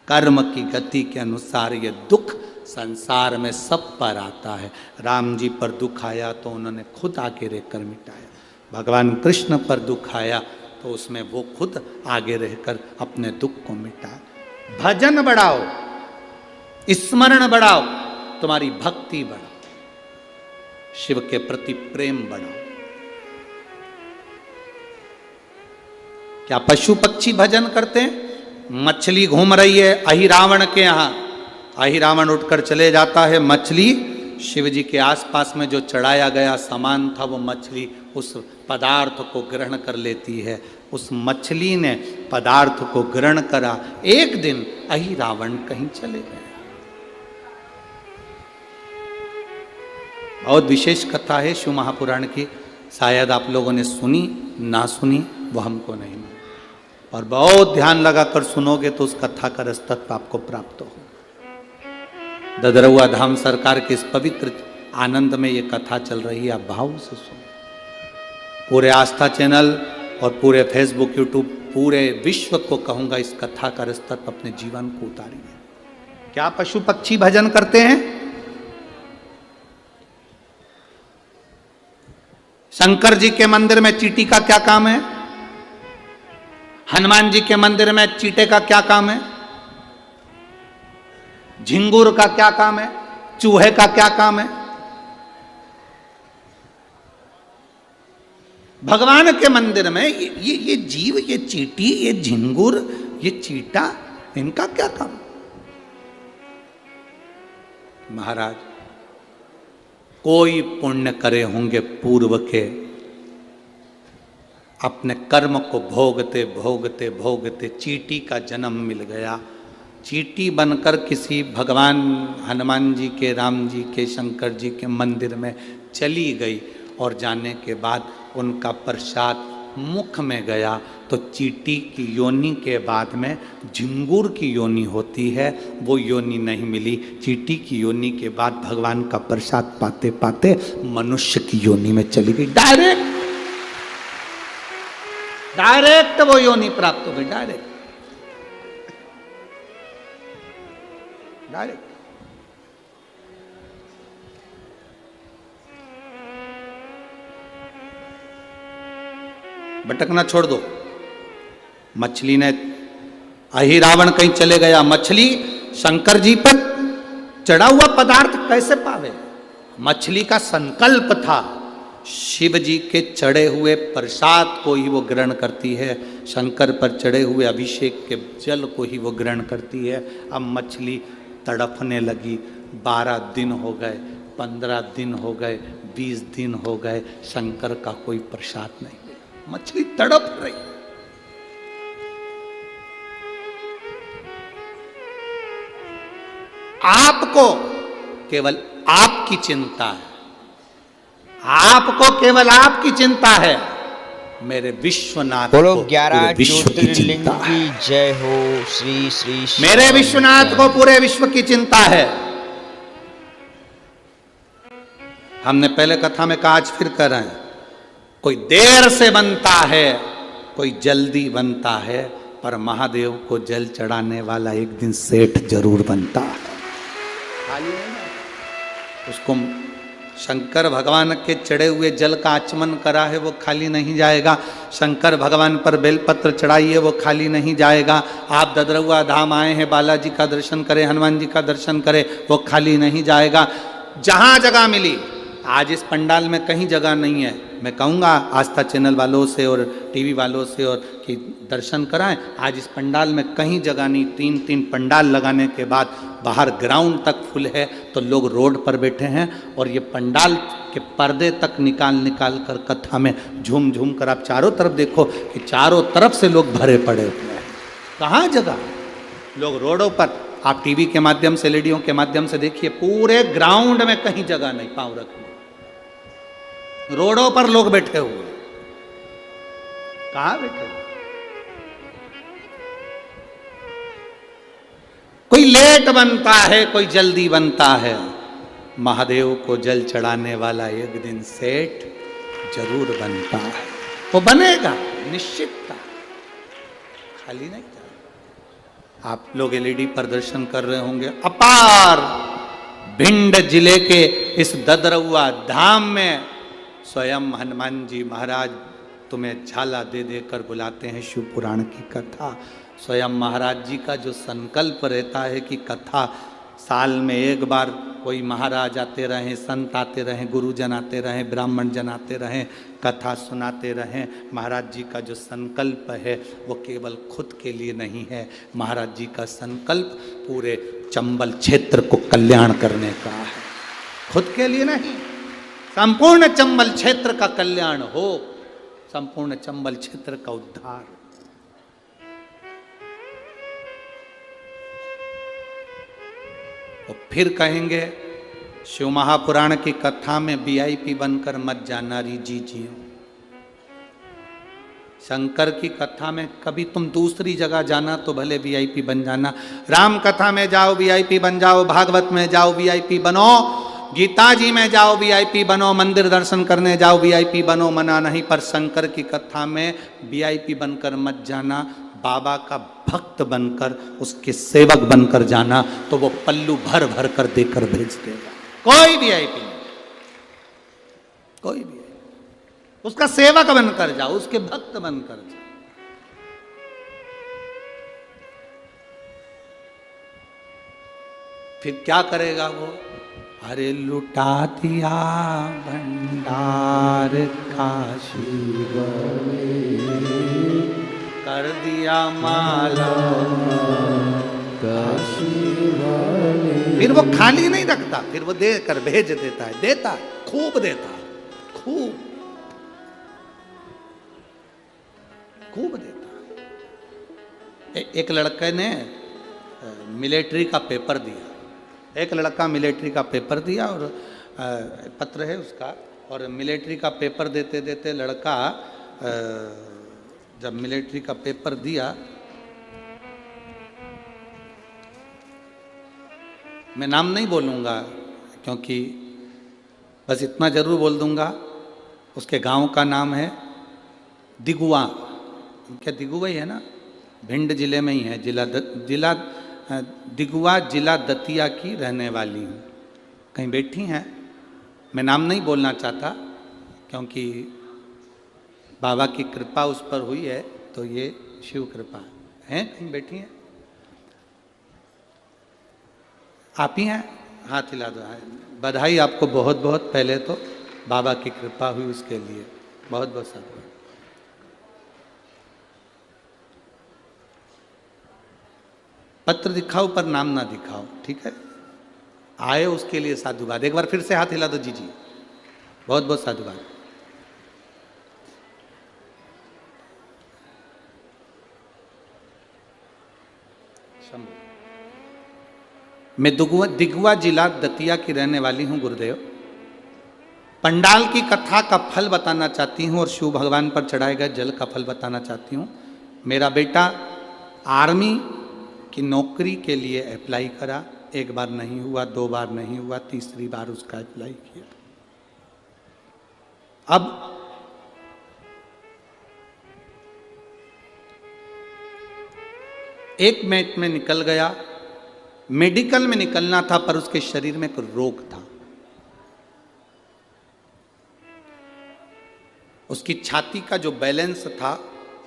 कर्म की गति के अनुसार ये दुख संसार में सब पर आता है। राम जी पर दुख आया तो उन्होंने खुद आगे रहकर मिटाया, भगवान कृष्ण पर दुख आया तो उसमें वो खुद आगे रहकर अपने दुख को मिटाया। भजन बढ़ाओ, स्मरण बढ़ाओ, तुम्हारी भक्ति बढ़ाओ, शिव के प्रति प्रेम बढ़ाओ। क्या पशु पक्षी भजन करते हैं? मछली घूम रही है अहिरावण के यहाँ, अहिरावण उठकर चले जाता है, मछली शिव जी के आसपास में जो चढ़ाया गया सामान था वो मछली उस पदार्थ को ग्रहण कर लेती है। उस मछली ने पदार्थ को ग्रहण करा। एक दिन अहिरावण कहीं चले गए। बहुत विशेष कथा है शिव महापुराण की, शायद आप लोगों ने सुनी ना सुनी वो हमको नहीं मालूम, और बहुत ध्यान लगाकर सुनोगे तो उस कथा का रसतत्व आपको प्राप्त हो। ददरौआ धाम सरकार के इस पवित्र आनंद में ये कथा चल रही है, आप भाव से सुनो। पूरे आस्था चैनल और पूरे फेसबुक यूट्यूब पूरे विश्व को कहूंगा इस कथा का रसतत्व अपने जीवन को उतारिए। क्या पशु पक्षी भजन करते हैं? शंकर जी के मंदिर में चींटी का क्या काम है? हनुमान जी के मंदिर में चींटे का क्या काम है? झिंगुर का क्या काम है? चूहे का क्या काम है? भगवान के मंदिर में ये जीव, ये चींटी, ये झिंगुर, ये चीटा, इनका क्या काम? महाराज कोई पुण्य करे होंगे पूर्व के, अपने कर्म को भोगते भोगते भोगते चींटी का जन्म मिल गया। चींटी बनकर किसी भगवान हनुमान जी के, राम जी के, शंकर जी के मंदिर में चली गई, और जाने के बाद उनका प्रसाद मुख में गया तो चींटी की योनि के बाद में झिंगुर की योनि होती है, वो योनि नहीं मिली। चींटी की योनि के बाद भगवान का प्रसाद पाते पाते मनुष्य की योनि में चली गई। डायरेक्ट वो योनि प्राप्त हो गई, डायरेक्ट। भटकना छोड़ दो। मछली ने, अहिरावण कहीं चले गया, मछली शंकर जी पर चढ़ा हुआ पदार्थ कैसे पावे? मछली का संकल्प था शिव जी के चढ़े हुए प्रसाद को ही वो ग्रहण करती है, शंकर पर चढ़े हुए अभिषेक के जल को ही वो ग्रहण करती है। अब मछली तड़पने लगी। 12 दिन हो गए, 15 दिन हो गए, 20 दिन हो गए, शंकर का कोई प्रसाद नहीं। मछली तड़प रही। आपको केवल आपकी चिंता है, आपको केवल आपकी चिंता है। मेरे विश्वनाथ बोलो को 11 पूरे विश्व की ज्योतिर्लिंग चिंता है। की जय हो। श्री श्री मेरे विश्वनाथ को पूरे विश्व की चिंता है। हमने पहले कथा में कहा, आज फिर कर रहे हैं, कोई देर से बनता है, कोई जल्दी बनता है, पर महादेव को जल चढ़ाने वाला एक दिन सेठ जरूर बनता है। खाली नहीं। उसको शंकर भगवान के चढ़े हुए जल का आचमन करा है, वो खाली नहीं जाएगा। शंकर भगवान पर बेलपत्र चढ़ाइए, वो खाली नहीं जाएगा। आप ददरौआ धाम आए हैं, बालाजी का दर्शन करें, हनुमान जी का दर्शन करें, वो खाली नहीं जाएगा। जहां जगह मिली आज इस पंडाल में कहीं जगह नहीं है। मैं कहूँगा आस्था चैनल वालों से और टीवी वालों से और कि दर्शन कराएं। आज इस पंडाल में कहीं जगह नहीं, 3-3 पंडाल लगाने के बाद बाहर ग्राउंड तक फुल है, तो लोग रोड पर बैठे हैं और ये पंडाल के पर्दे तक निकाल कर कथा में झूम झूम कर आप चारों तरफ देखो कि चारों तरफ से लोग भरे पड़े हुए हैं। कहाँ जगह? लोग रोडों पर, आप टीवी के माध्यम से, एलईडीओं के माध्यम से देखिए, पूरे ग्राउंड में कहीं जगह नहीं पांव रखने, रोडों पर लोग बैठे हुए। कहां बैठे हुए? कोई लेट बनता है, कोई जल्दी बनता है। महादेव को जल चढ़ाने वाला एक दिन सेठ जरूर बनता है। वो बनेगा निश्चितता, खाली नहीं। आप लोग एलईडी पर दर्शन कर रहे होंगे। अपार भिंड जिले के इस ददरुआ धाम में स्वयं हनुमान जी महाराज तुम्हें झाला दे दे कर बुलाते हैं शिव पुराण की कथा। स्वयं महाराज जी का जो संकल्प रहता है कि कथा साल में एक बार कोई महाराज आते रहें, संत आते रहें, गुरुजन आते रहें, ब्राह्मण जन आते रहें, कथा सुनाते रहें। महाराज जी का जो संकल्प है वो केवल खुद के लिए नहीं है। महाराज जी का संकल्प पूरे चंबल क्षेत्र को कल्याण करने का है, खुद के लिए नहीं। संपूर्ण चंबल क्षेत्र का कल्याण हो, संपूर्ण चंबल क्षेत्र का उद्धार। तो फिर कहेंगे शिव महापुराण की कथा में वीआईपी बनकर मत जाना री जी जी। शंकर की कथा में कभी तुम दूसरी जगह जाना तो भले वीआईपी बन जाना। राम कथा में जाओ वीआईपी बन जाओ, भागवत में जाओ वीआईपी बनो, गीता जी में जाओ वीआईपी बनो, मंदिर दर्शन करने जाओ वीआईपी बनो, मना नहीं। पर शंकर की कथा में वीआईपी बनकर मत जाना, बाबा का भक्त बनकर, उसके सेवक बनकर जाना, तो वो पल्लू भर भर कर देकर भेज देगा। कोई वीआईपी नहीं, कोई भी, उसका सेवक बनकर जाओ, उसके भक्त बनकर जाओ। फिर क्या करेगा वो? अरे लुटा दिया भंडार काशी कर दिया माला फिर वो खाली नहीं रखता, फिर वो देकर भेज देता है, देता खूब देता, खूब खूब देता। एक लड़के ने मिलिट्री का पेपर दिया, एक लड़का मिलिट्री का पेपर दिया और पत्र है उसका, और मिलिट्री का पेपर देते देते लड़का जब मिलिट्री का पेपर दिया, मैं नाम नहीं बोलूँगा क्योंकि बस इतना जरूर बोल दूँगा, उसके गांव का नाम है दिगुआ। क्या दिगुआ ही है ना, भिंड जिले में ही है, जिला दिगुआ, जिला दतिया की रहने वाली हूँ, कहीं बैठी हैं। मैं नाम नहीं बोलना चाहता क्योंकि बाबा की कृपा उस पर हुई है, तो ये शिव कृपा है। कहीं बैठी हैं, आप ही हैं, हाथ हिला दो। बधाई आपको बहुत बहुत, पहले तो बाबा की कृपा हुई उसके लिए बहुत बहुत साधुवाद। पत्र दिखाओ पर नाम ना दिखाओ, ठीक है? आए उसके लिए साधुवाद। एक बार फिर से हाथ हिला दो जी जी, बहुत बहुत साधुवाद। मैं दिगुआ जिला दतिया की रहने वाली हूं गुरुदेव। पंडाल की कथा का फल बताना चाहती हूं और शिव भगवान पर चढ़ाए गए जल का फल बताना चाहती हूं। मेरा बेटा आर्मी की नौकरी के लिए अप्लाई करा, एक बार नहीं हुआ, 2 बार नहीं हुआ, तीसरी बार उसका अप्लाई किया। अब एक मिनट में निकल गया, मेडिकल में निकलना था पर उसके शरीर में एक रोग था। उसकी छाती का जो बैलेंस था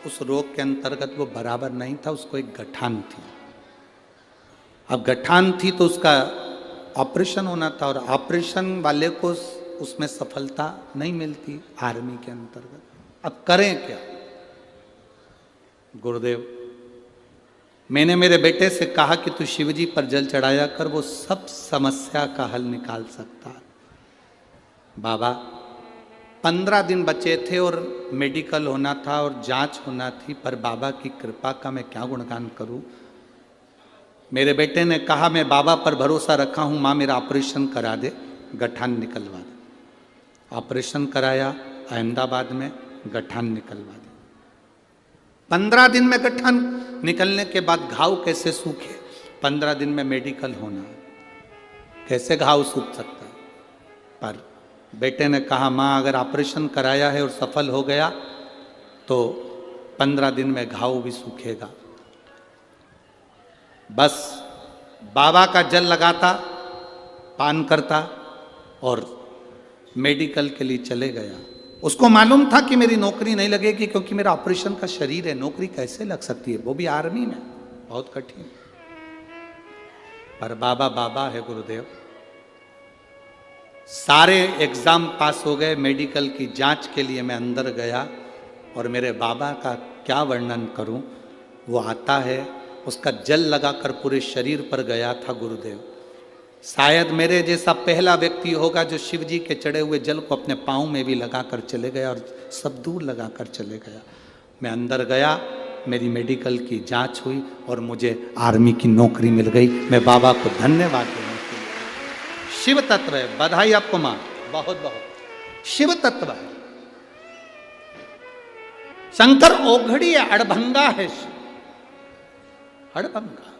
उस रोग के अंतर्गत वो बराबर नहीं था, उसको एक गठान थी। अब गठान थी तो उसका ऑपरेशन होना था, और ऑपरेशन वाले को उसमें सफलता नहीं मिलती आर्मी के अंतर्गत। अब करें क्या? गुरुदेव, मैंने मेरे बेटे से कहा कि तू शिवजी पर जल चढ़ाया कर, वो सब समस्या का हल निकाल सकता है। बाबा 15 दिन बचे थे और मेडिकल होना था और जांच होना थी, पर बाबा की कृपा का मैं क्या गुणगान करूं। मेरे बेटे ने कहा मैं बाबा पर भरोसा रखा हूं, माँ मेरा ऑपरेशन करा दे, गठान निकलवा दे। ऑपरेशन कराया अहमदाबाद में, गठान निकलवा दे। 15 दिन में गठान निकलने के बाद घाव कैसे सूखे? 15 दिन में मेडिकल होना, कैसे घाव सूख सकता है? पर बेटे ने कहा माँ अगर ऑपरेशन कराया है और सफल हो गया तो 15 दिन में घाव भी सूखेगा। बस बाबा का जल लगाता, पान करता और मेडिकल के लिए चले गया। उसको मालूम था कि मेरी नौकरी नहीं लगेगी क्योंकि मेरा ऑपरेशन का शरीर है, नौकरी कैसे लग सकती है, वो भी आर्मी में, बहुत कठिन। पर बाबा बाबा है गुरुदेव। सारे एग्जाम पास हो गए, मेडिकल की जांच के लिए मैं अंदर गया और मेरे बाबा का क्या वर्णन करूं। वो आता है, उसका जल लगाकर पूरे शरीर पर गया था गुरुदेव। शायद मेरे जैसा पहला व्यक्ति होगा जो शिव जी के चढ़े हुए जल को अपने पाँव में भी लगाकर चले गया और सब दूर लगाकर चले गया। मैं अंदर गया, मेरी मेडिकल की जांच हुई और मुझे आर्मी की नौकरी मिल गई। मैं बाबा को धन्यवाद देने के लिए। शिव तत्व है, बधाई आपको माँ, बहुत बहुत शिव तत्व है। शंकर ओघड़ी है, अड़भंगा है, अड़भंगा।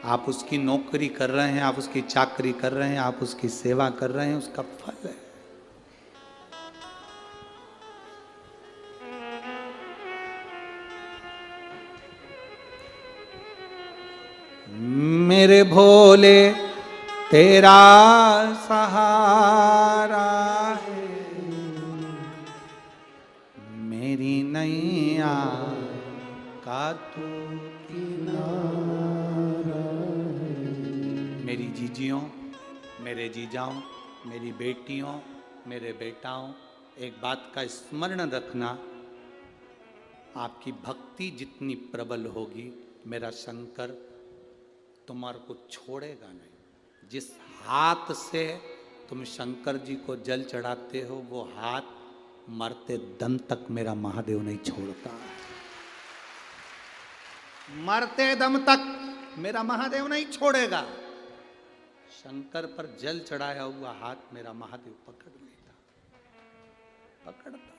आप उसकी नौकरी कर रहे हैं, आप उसकी चाकरी कर रहे हैं, आप उसकी सेवा कर रहे हैं, उसका फल है। मेरे भोले तेरा सहारा है, मेरी नैया का तू मेरी जीजियों, मेरे जीजाओं, मेरी बेटियों, मेरे बेटाओं, एक बात का स्मरण रखना, आपकी भक्ति जितनी प्रबल होगी मेरा शंकर तुम्हारे को छोड़ेगा नहीं। जिस हाथ से तुम शंकर जी को जल चढ़ाते हो वो हाथ मरते दम तक मेरा महादेव नहीं छोड़ता। मरते दम तक मेरा महादेव नहीं छोड़ेगा। शंकर पर जल चढ़ाया हुआ हाथ मेरा महादेव पकड़ लेता, पकड़ता।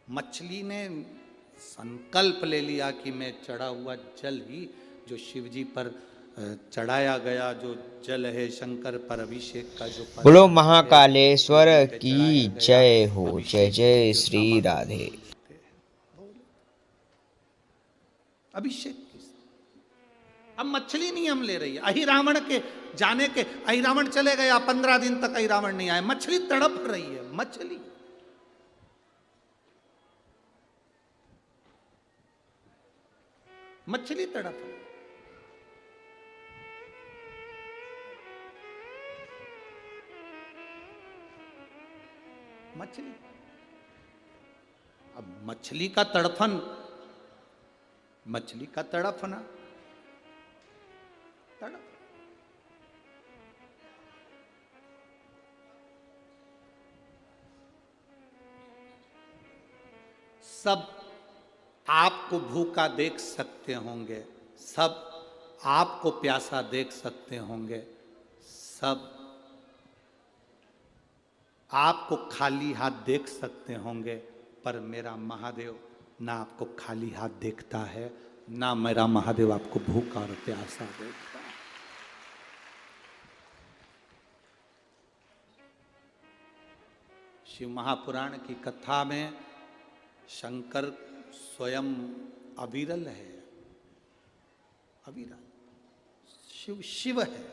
मछली ने संकल्प ले लिया कि मैं चढ़ा हुआ जल ही जो शिव जी पर चढ़ाया गया, जो जल है शंकर पर अभिषेक का जो बोलो महाकालेश्वर की जय हो। जय जय श्री राधे। अभिषेक। अब मछली नियम ले रही है। अहिरावण के जाने के, अहिरावण चले गया, 15 दिन तक अहिरावण नहीं आया, मछली तड़प रही है। मछली मछली तड़प रही। मछली, अब मछली का तड़फन, मछली का तड़फना, तड़प। सब आपको भूखा देख सकते होंगे, सब आपको प्यासा देख सकते होंगे, सब आपको खाली हाथ देख सकते होंगे, पर मेरा महादेव ना आपको खाली हाथ देखता है, ना मेरा महादेव आपको भूखा और प्यासा देखता है। शिव महापुराण की कथा में शंकर स्वयं अविरल है, अविरल। शिव शिव है,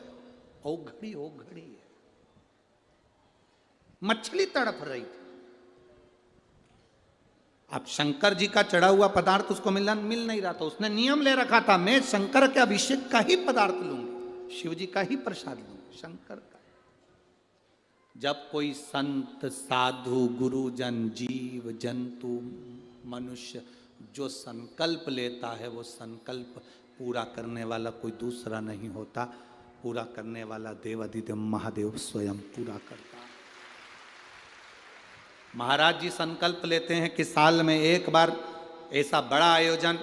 ओघड़ी ओघड़ी है। मछली तड़प रही थी। अब शंकर जी का चढ़ा हुआ पदार्थ उसको मिल नहीं रहा था। उसने नियम ले रखा था मैं शंकर के अभिषेक का ही पदार्थ लूंगी। शिव जी का ही प्रसाद लूंगा, शंकर का। जब कोई संत साधु गुरुजन जीव जंतु मनुष्य जो संकल्प लेता है, वो संकल्प पूरा करने वाला कोई दूसरा नहीं होता, पूरा करने वाला देवाधिदेव महादेव स्वयं पूरा करता है। महाराज जी संकल्प लेते हैं कि साल में एक बार ऐसा बड़ा आयोजन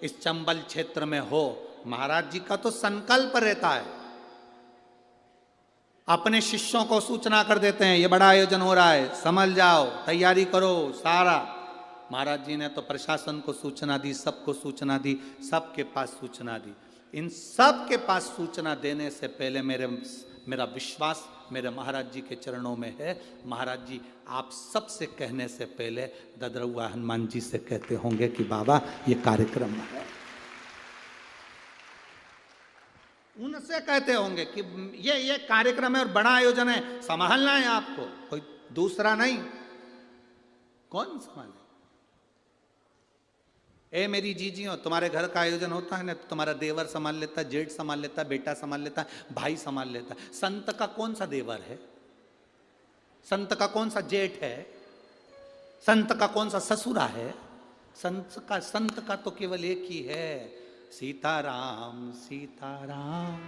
इस चंबल क्षेत्र में हो। महाराज जी का तो संकल्प रहता है, अपने शिष्यों को सूचना कर देते हैं ये बड़ा आयोजन हो रहा है, समझ जाओ, तैयारी करो सारा। महाराज जी ने तो प्रशासन को सूचना दी, सबको सूचना दी, सबके पास सूचना दी। इन सब के पास सूचना देने से पहले मेरा विश्वास मेरे महाराज जी के चरणों में है। महाराज जी आप सबसे कहने से पहले ददरउआ हनुमान जी से कहते होंगे कि बाबा ये कार्यक्रम है, उनसे कहते होंगे कि ये कार्यक्रम है और बड़ा आयोजन है, संभालना है आपको, कोई दूसरा नहीं। कौन संभाले? ए मेरी जीजियों, तुम्हारे घर का आयोजन होता है ना, तो तुम्हारा देवर संभाल लेता, जेठ संभाल लेता, बेटा संभाल लेता, भाई संभाल लेता। संत का कौन सा देवर है? संत का कौन सा जेठ है? संत का कौन सा ससुरा है? संत का तो केवल एक ही है, सीताराम सीताराम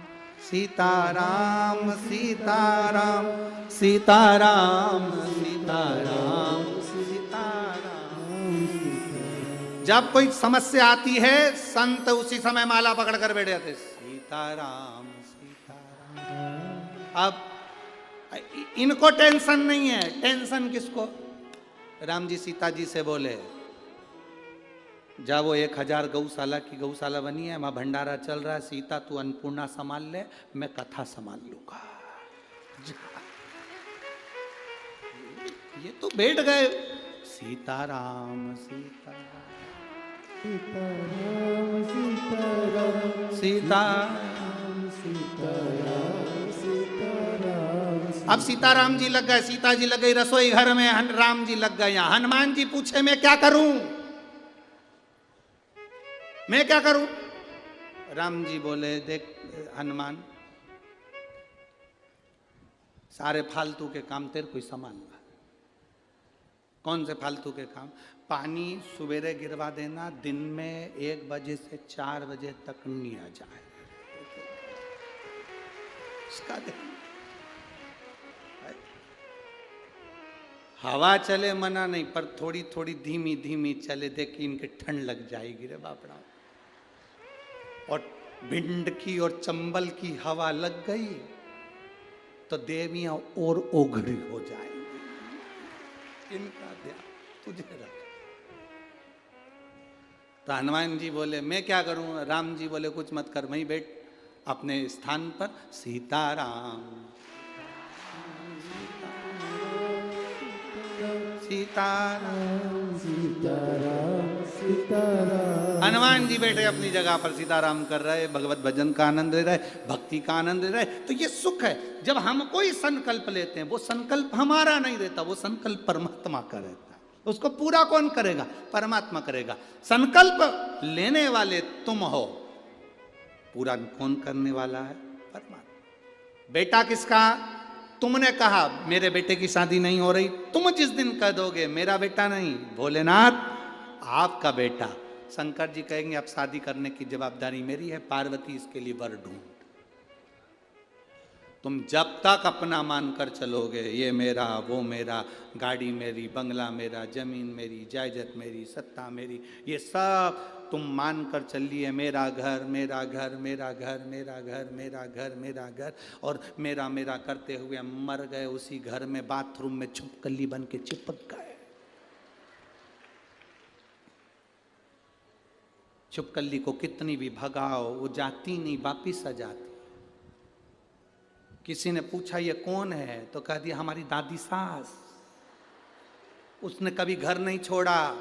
सीताराम सीताराम सीताराम सीताराम सीताराम। जब कोई समस्या आती है, संत उसी समय माला पकड़ कर बैठ जाते, सीताराम सीताराम। अब इनको टेंशन नहीं है, टेंशन किसको? राम जी सीता जी से बोले, जब वो 1000 गौशाला की गौशाला बनी है, वहां भंडारा चल रहा है, सीता तू अन्नपूर्णा संभाल ले, मैं कथा संभाल लूंगा। ये तो बैठ गए, सीताराम सीताराम सीताराम सीताराम सीताराम सीताराम सीताराम। अब सीताराम जी लग गए, सीता जी लग गई रसोई घर में, राम जी लग गए यहाँ। हनुमान जी पूछे मैं क्या करूं, मैं क्या करूं? राम जी बोले देख हनुमान, सारे फालतू के काम तेरे को संभालना। कौन से फालतू के काम? पानी सवेरे गिरवा देना, दिन में 1 बजे से 4 बजे तक नहीं आ जाए, इसका हवा चले मना नहीं, पर थोड़ी थोड़ी धीमी धीमी चले, देखिए इनके ठंड लग जाएगी रे बापड़ा। और भिंड की और चंबल की हवा लग गई तो देवियां और ओघड़ी हो जाएंगी। इनका ध्यान तुझे रख। तो हनुमान जी बोले मैं क्या करूं? राम जी बोले कुछ मत कर, वहीं बैठ अपने स्थान पर, सीताराम सीताराम सीताराम सीताराम। हनुमान जी बैठे अपनी जगह पर सीताराम कर रहे, भगवत भजन का आनंद ले रहे, भक्ति का आनंद ले रहे। तो ये सुख है जब हम कोई संकल्प लेते हैं, वो संकल्प हमारा नहीं रहता, वो संकल्प परमात्मा का रहता है। उसको पूरा कौन करेगा? परमात्मा करेगा। संकल्प लेने वाले तुम हो, पूरा कौन करने वाला है? परमात्मा। बेटा किसका? तुमने कहा मेरे बेटे की शादी नहीं हो रही, तुम जिस दिन कह दोगे मेरा बेटा नहीं, भोलेनाथ आपका बेटा, शंकर जी कहेंगे अब शादी करने की जवाबदारी मेरी है, पार्वती इसके लिए वर ढूंढ। तुम जब तक अपना मानकर चलोगे ये मेरा वो मेरा, गाड़ी मेरी, बंगला मेरा, जमीन मेरी, जायदाद मेरी, सत्ता मेरी, ये सब तुम मानकर चलिए मेरा घर मेरा घर मेरा घर मेरा घर मेरा घर मेरा घर, और मेरा मेरा करते हुए मर गए उसी घर में, बाथरूम में छुपकली बन के चिपक गए। छुपकली को कितनी भी भगाओ वो जाती नहीं, वापिस आ जाती। किसी ने पूछा ये कौन है, तो कह दिया हमारी दादी सास, उसने कभी घर नहीं छोड़ा।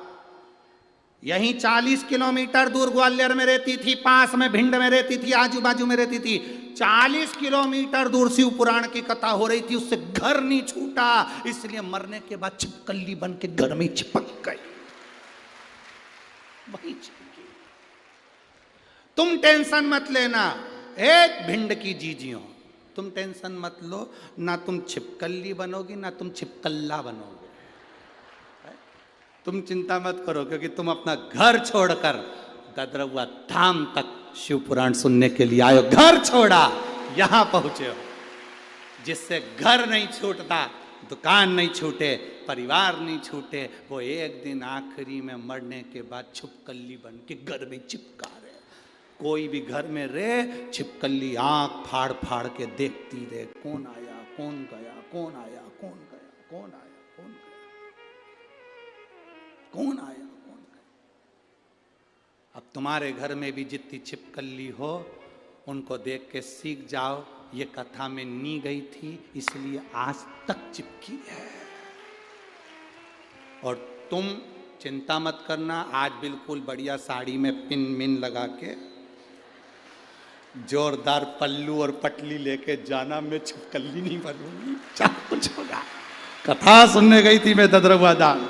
यहीं 40 किलोमीटर दूर ग्वालियर में रहती थी, पास में भिंड में रहती थी, आजू बाजू में रहती थी। 40 किलोमीटर दूर शिव पुराण की कथा हो रही थी, उससे घर नहीं छूटा, इसलिए मरने के बाद छिपकली बन के घर में चिपक गई, वही चिपकी। तुम टेंशन मत लेना, एक भिंड की जीजियों, तुम टेंशन मत लो, ना तुम छिपकली बनोगी ना तुम छिपकल्ला बनोगे। तुम चिंता मत करो, क्योंकि तुम अपना घर छोड़कर ददरवा धाम तक शिव पुराण सुनने के लिए आयो। घर छोड़ा, यहां पहुंचे हो, जिससे घर नहीं छूटता, दुकान नहीं छूटे, परिवार नहीं छूटे, वो एक दिन आखिरी में मरने के बाद छिपकली बन के घर में चिपका रहे। कोई भी घर में रहे, छिपकली आंख फाड़ फाड़ के देखती रहे, कौन आया कौन गया, कौन आया कौन गया, कौन आया कौन गया, कौन आया कौन गया। अब तुम्हारे घर में भी जितनी छिपकली हो, उनको देख के सीख जाओ, ये कथा में नी गई थी इसलिए आज तक चिपकी है। और तुम चिंता मत करना, आज बिल्कुल बढ़िया साड़ी में पिन मिन लगा के जोरदार पल्लू और पटली लेके जाना, मैं छिपकली नहीं बनूंगी, चाहे कुछ होगा। कथा सुनने गई थी मैं ददरवा दान,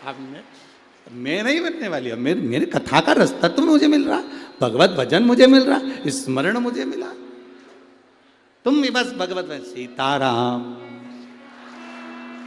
अब मैं नहीं बनने वाली, अब मेरे कथा का रास्ता तो मुझे मिल रहा, भगवत भजन मुझे मिल रहा, स्मरण मुझे मिला। तुम भी बस भगवत भजन, सीताराम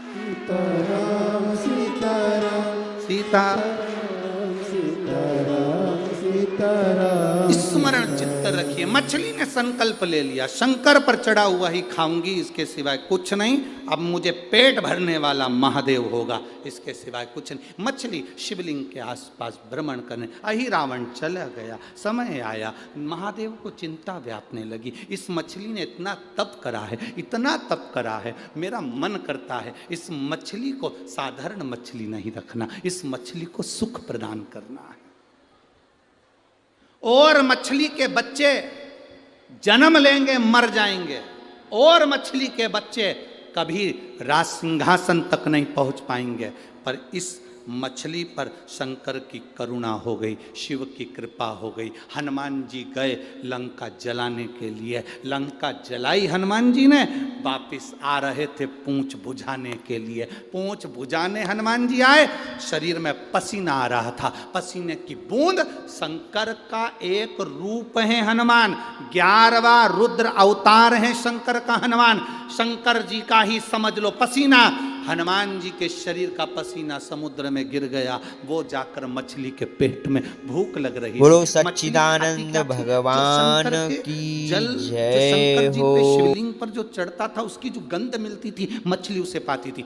सीताराम सीताराम सीताराम सीताराम सीताराम। स्मरण चित्त रखिए। मछली ने संकल्प ले लिया, शंकर पर चढ़ा हुआ ही खाऊंगी, इसके सिवाय कुछ नहीं। अब मुझे पेट भरने वाला महादेव होगा, इसके सिवाय कुछ नहीं। मछली शिवलिंग के आसपास भ्रमण करने, अहि रावण चला गया। समय आया, महादेव को चिंता व्यापने लगी। इस मछली ने इतना तप करा है, इतना तप करा है, मेरा मन करता है इस मछली को साधारण मछली नहीं रखना, इस मछली को सुख प्रदान करना है। और मछली के बच्चे जन्म लेंगे, मर जाएंगे, और मछली के बच्चे कभी राज सिंहासन तक नहीं पहुंच पाएंगे। पर इस मछली पर शंकर की करुणा हो गई, शिव की कृपा हो गई। हनुमान जी गए लंका जलाने के लिए, लंका जलाई हनुमान जी ने, वापिस आ रहे थे पूंछ बुझाने के लिए। पूंछ बुझाने हनुमान जी आए, शरीर में पसीना आ रहा था, पसीने की बूंद। शंकर का एक रूप है हनुमान, 11वां रुद्र अवतार है शंकर का हनुमान। शंकर जी का ही समझ लो पसीना, हनुमान जी के शरीर का पसीना समुद्र में गिर गया, वो जाकर मछली के पेट में भूख लग रही। बोलो सच्चिदानंद भगवान की जय हो। शिवलिंग पर जो चढ़ता था उसकी जो गंध मिलती थी, मछली उसे पाती थी।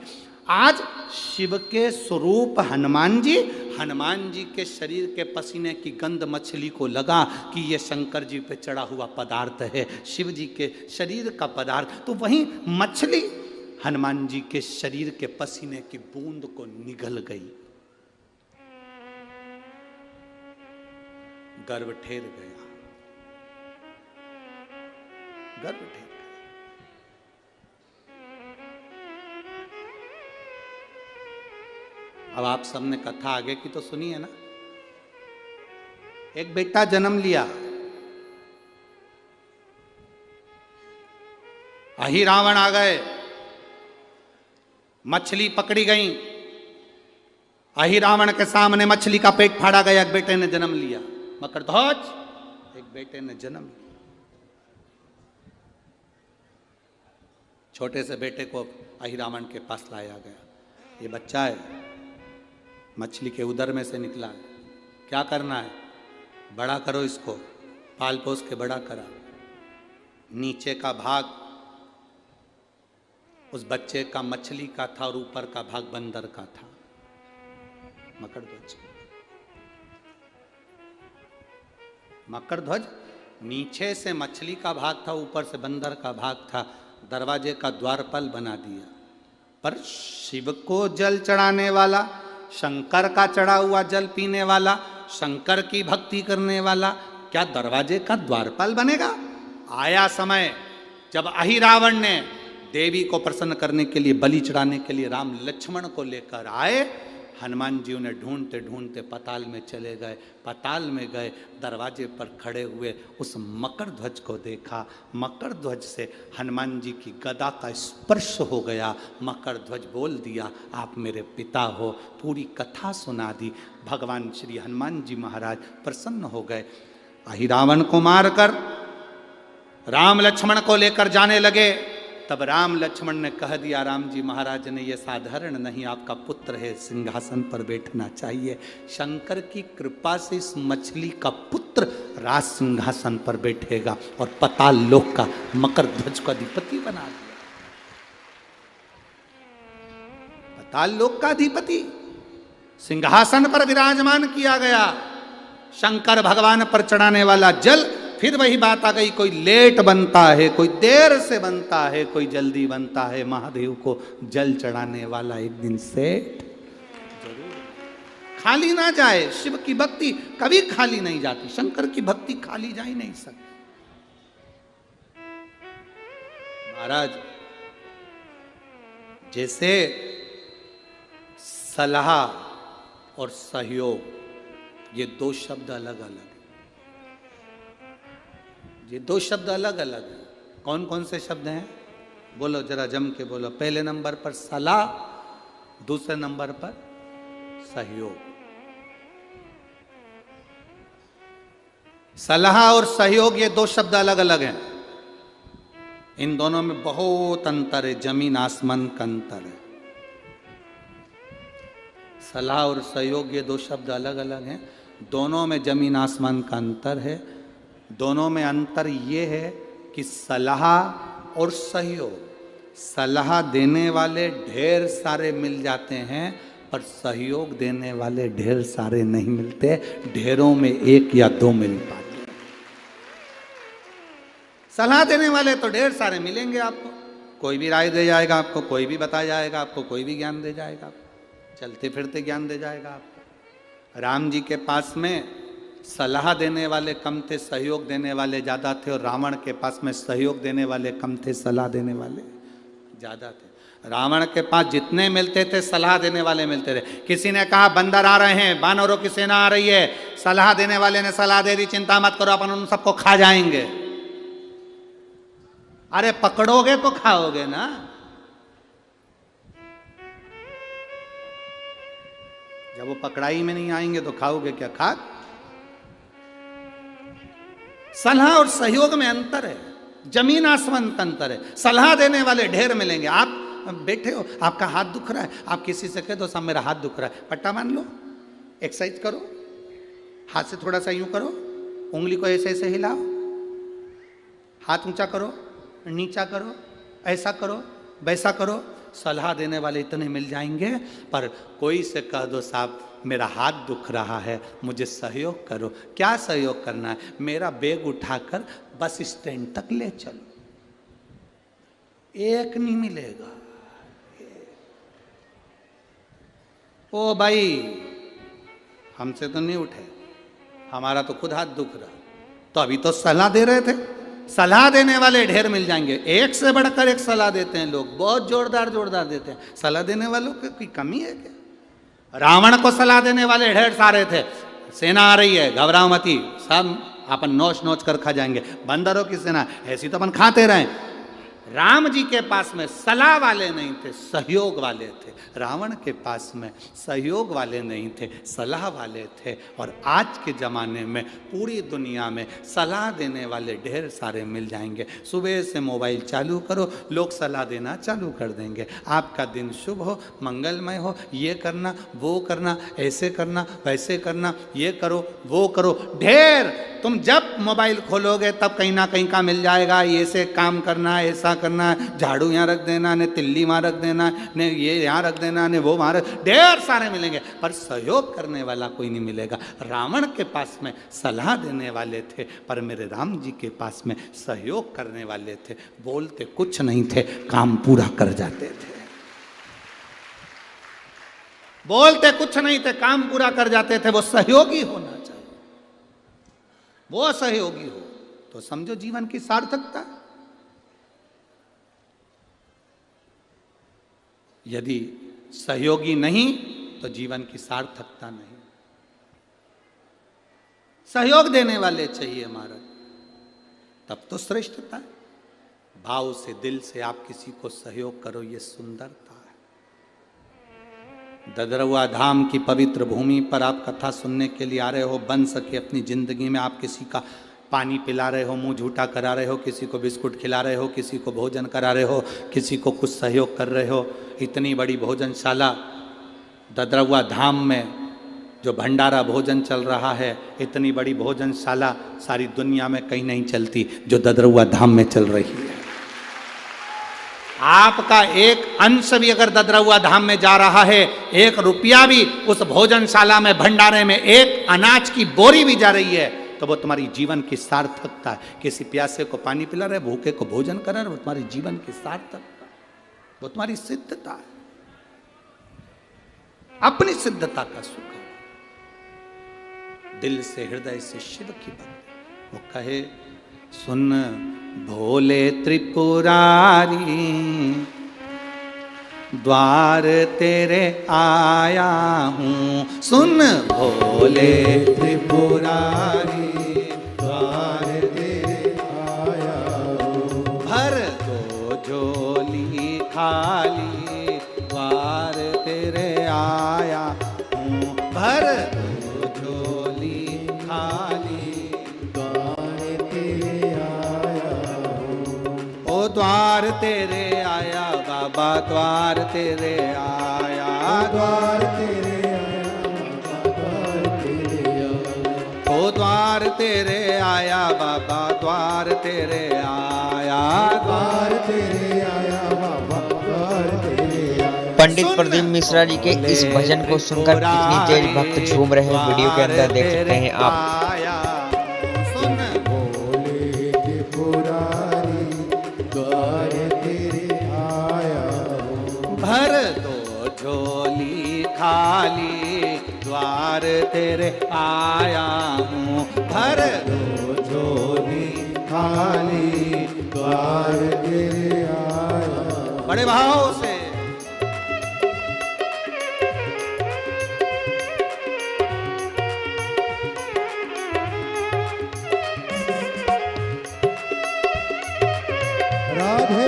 आज शिव के स्वरूप हनुमान जी के शरीर के पसीने की गंध मछली को लगा कि ये शंकर जी पे चढ़ा हुआ पदार्थ है, शिव जी के शरीर का पदार्थ। तो वहीं मछली हनुमान जी के शरीर के पसीने की बूंद को निगल गई, गर्व ठेर गया, गर्व ठेर गया। अब आप सबने कथा आगे की तो सुनी है ना। एक बेटा जन्म लिया, अहि रावण आ गए, मछली पकड़ी गई, अहि रावण के सामने मछली का पेट फाड़ा गया। एक बेटे ने जन्म लिया, मकरध्वज एक बेटे ने जन्म लिया। छोटे से बेटे को अहि रावण के पास लाया गया, ये बच्चा है, मछली के उदर में से निकला है, क्या करना है, बड़ा करो इसको, पाल पोस के बड़ा करा। नीचे का भाग उस बच्चे का मछली का था और ऊपर का भाग बंदर का था, मकरध्वज। मकरध्वज नीचे से मछली का भाग था, ऊपर से बंदर का भाग था, दरवाजे का द्वारपाल बना दिया। पर शिव को जल चढ़ाने वाला, शंकर का चढ़ा हुआ जल पीने वाला, शंकर की भक्ति करने वाला क्या दरवाजे का द्वारपाल बनेगा? आया समय जब अहि रावण ने देवी को प्रसन्न करने के लिए, बलि चढ़ाने के लिए राम लक्ष्मण को लेकर आए। हनुमान जी उन्हें ढूंढते ढूंढते पताल में चले गए। पताल में गए, दरवाजे पर खड़े हुए उस मकरध्वज को देखा। मकरध्वज से हनुमान जी की गदा का स्पर्श हो गया। मकरध्वज बोल दिया, आप मेरे पिता हो। पूरी कथा सुना दी। भगवान श्री हनुमान जी महाराज प्रसन्न हो गए। अहि रावण को मारकर राम लक्ष्मण को लेकर जाने लगे, तब राम लक्ष्मण ने कह दिया, राम जी महाराज ने, ये साधारण नहीं, आपका पुत्र है, सिंहासन पर बैठना चाहिए। शंकर की कृपा से इस मछली का पुत्र राज सिंहासन पर बैठेगा और पाताल लोक का मकर ध्वज का अधिपति बना दिया। पाताल लोक का अधिपति सिंहासन पर विराजमान किया गया। शंकर भगवान पर चढ़ाने वाला जल, फिर वही बात आ गई, कोई लेट बनता है, कोई देर से बनता है, कोई जल्दी बनता है। महादेव को जल चढ़ाने वाला एक दिन सेठ जरूर खाली ना जाए। शिव की भक्ति कभी खाली नहीं जाती, शंकर की भक्ति खाली जा ही नहीं सकती। महाराज, जैसे सलाह और सहयोग, ये दो शब्द अलग अलग, ये दो शब्द अलग अलग हैं। कौन कौन से शब्द हैं? बोलो जरा जम के बोलो। पहले नंबर पर सलाह, दूसरे नंबर पर सहयोग। सलाह और सहयोग, ये दो शब्द अलग अलग हैं। इन दोनों में बहुत अंतर है, जमीन आसमान का अंतर है। सलाह और सहयोग, ये दो शब्द अलग अलग हैं। दोनों में जमीन आसमान का अंतर है। दोनों में अंतर ये है कि सलाह और सहयोग, सलाह देने वाले ढेर सारे मिल जाते हैं, पर सहयोग देने वाले ढेर सारे नहीं मिलते। ढेरों में एक या दो मिल पाते। सलाह देने वाले तो ढेर सारे मिलेंगे आपको, कोई भी राय दे जाएगा आपको, कोई भी बता जाएगा आपको, कोई भी ज्ञान दे जाएगा आपको, चलते फिरते ज्ञान दे जाएगा आपको। राम जी के पास में सलाह देने वाले कम थे, सहयोग देने वाले ज़्यादा थे, और रावण के पास में सहयोग देने वाले कम थे, सलाह देने वाले ज़्यादा थे। रावण के पास जितने मिलते थे, सलाह देने वाले मिलते थे। किसी ने कहा बंदर आ रहे हैं, बानरों की सेना आ रही है, सलाह देने वाले ने सलाह दे दी, चिंता मत करो, अपन उन सबको खा जाएंगे। अरे पकड़ोगे तो खाओगे ना। जब वो पकड़ाई में नहीं आएंगे तो खाओगे क्या? खाक। सलाह और सहयोग में अंतर है, जमीन आसमान का अंतर है। सलाह देने वाले ढेर मिलेंगे। आप बैठे हो, आपका हाथ दुख रहा है, आप किसी से कह दो साहब मेरा हाथ दुख रहा है, पट्टा मान लो, एक्सरसाइज करो, हाथ से थोड़ा सा यूं करो, उंगली को ऐसे ऐसे हिलाओ, हाथ ऊंचा करो, नीचा करो, ऐसा करो, वैसा करो। सलाह देने वाले इतने मिल जाएंगे, पर कोई से कह दो साहब मेरा हाथ दुख रहा है, मुझे सहयोग करो। क्या सहयोग करना है? मेरा बैग उठाकर बस स्टैंड तक ले चलो। एक नहीं मिलेगा। ओ भाई, हमसे तो नहीं उठे, हमारा तो खुद हाथ दुख रहा, तो अभी तो सलाह दे रहे थे। सलाह देने वाले ढेर मिल जाएंगे, एक से बढ़कर एक सलाह देते हैं लोग, बहुत जोरदार जोरदार देते हैं। सलाह देने वालों की कमी है क्या? रावण को सलाह देने वाले ढेर सारे थे, सेना आ रही है, घबराओ मती, सब अपन नोच नोच कर खा जाएंगे। बंदरों की सेना ऐसी तो अपन खाते रहे। राम जी के पास में सलाह वाले नहीं थे, सहयोग वाले थे। रावण के पास में सहयोग वाले नहीं थे, सलाह वाले थे। और आज के ज़माने में पूरी दुनिया में सलाह देने वाले ढेर सारे मिल जाएंगे। सुबह से मोबाइल चालू करो, लोग सलाह देना चालू कर देंगे। आपका दिन शुभ हो, मंगलमय हो, ये करना, वो करना, ऐसे करना, वैसे करना, ये करो, वो करो, ढेर। तुम जब मोबाइल खोलोगे तब कहीं ना कहीं का मिल जाएगा, ऐसे काम करना, ऐसा करना, झाड़ू यहाँ रख देना, ने तिल्ली वहाँ रख देना, ने ये यहाँ रख देना, ने वो वहाँ रख, ढेर सारे मिलेंगे, पर सहयोग करने वाला कोई नहीं मिलेगा। रावण के पास में सलाह देने वाले थे, पर मेरे राम जी के पास में सहयोग करने वाले थे। बोलते कुछ नहीं थे, काम पूरा कर जाते थे। बोलते कुछ नहीं थे, काम पूरा कर जाते थे। वो सहयोगी होना चाहिए, वो सहयोगी हो तो समझो जीवन की सार्थकता। यदि सहयोगी नहीं तो जीवन की सार्थकता नहीं। सहयोग देने वाले चाहिए महाराज, तब तो श्रेष्ठता है। भाव से, दिल से आप किसी को सहयोग करो, ये सुंदरता है। ददरुआ धाम की पवित्र भूमि पर आप कथा सुनने के लिए आ रहे हो, बन सके अपनी जिंदगी में आप किसी का पानी पिला रहे हो, मुंह झूठा करा रहे हो, किसी को बिस्कुट खिला रहे हो, किसी को भोजन करा रहे हो, किसी को कुछ सहयोग कर रहे हो। इतनी बड़ी भोजनशाला ददरवा धाम में जो भंडारा भोजन चल रहा है, इतनी बड़ी भोजनशाला सारी दुनिया में कहीं नहीं चलती जो ददरवा धाम में चल रही है। आपका एक अंश भी अगर ददरवा धाम में जा रहा है, 1 रुपया भी उस भोजनशाला में भंडारे में, एक अनाज की बोरी भी जा रही है, तो वो तुम्हारी जीवन की सार्थकता है। किसी प्यासे को पानी पिला रहे, भूखे को भोजन करा रहे, वो तुम्हारी जीवन की सार्थकता, वो तुम्हारी सिद्धता है, अपनी सिद्धता का सुख है। दिल से, हृदय से शिव की भक्ति। वो कहे सुन भोले त्रिपुरारी, द्वार तेरे आया हूँ। सुन भोले त्रिपुरारी, द्वार तेरे आया हूँ। भर दो झोली खाली, द्वार तेरे आया हूँ। भर दो झोली खाली, द्वार तेरे आया हूँ। ओ द्वार तेरे आया बाबा, द्वार तेरे आया, द्वार तेरे आया बाबा, द्वार तेरे आया। ओ द्वार तेरे आया बाबा, द्वार तेरे आया, द्वार तेरे आया बाबा, द्वार तेरे आया। पंडित प्रदीप मिश्रा जी के इस भजन को सुनकर कितनी तेज भक्त झूम रहे हैं, वीडियो के अंदर देख सकते हैं आप। भर दो झोली खाली, द्वार तेरे आया हूँ। भर दो झोली खाली, द्वार तेरे आया। बड़े भाव से राधे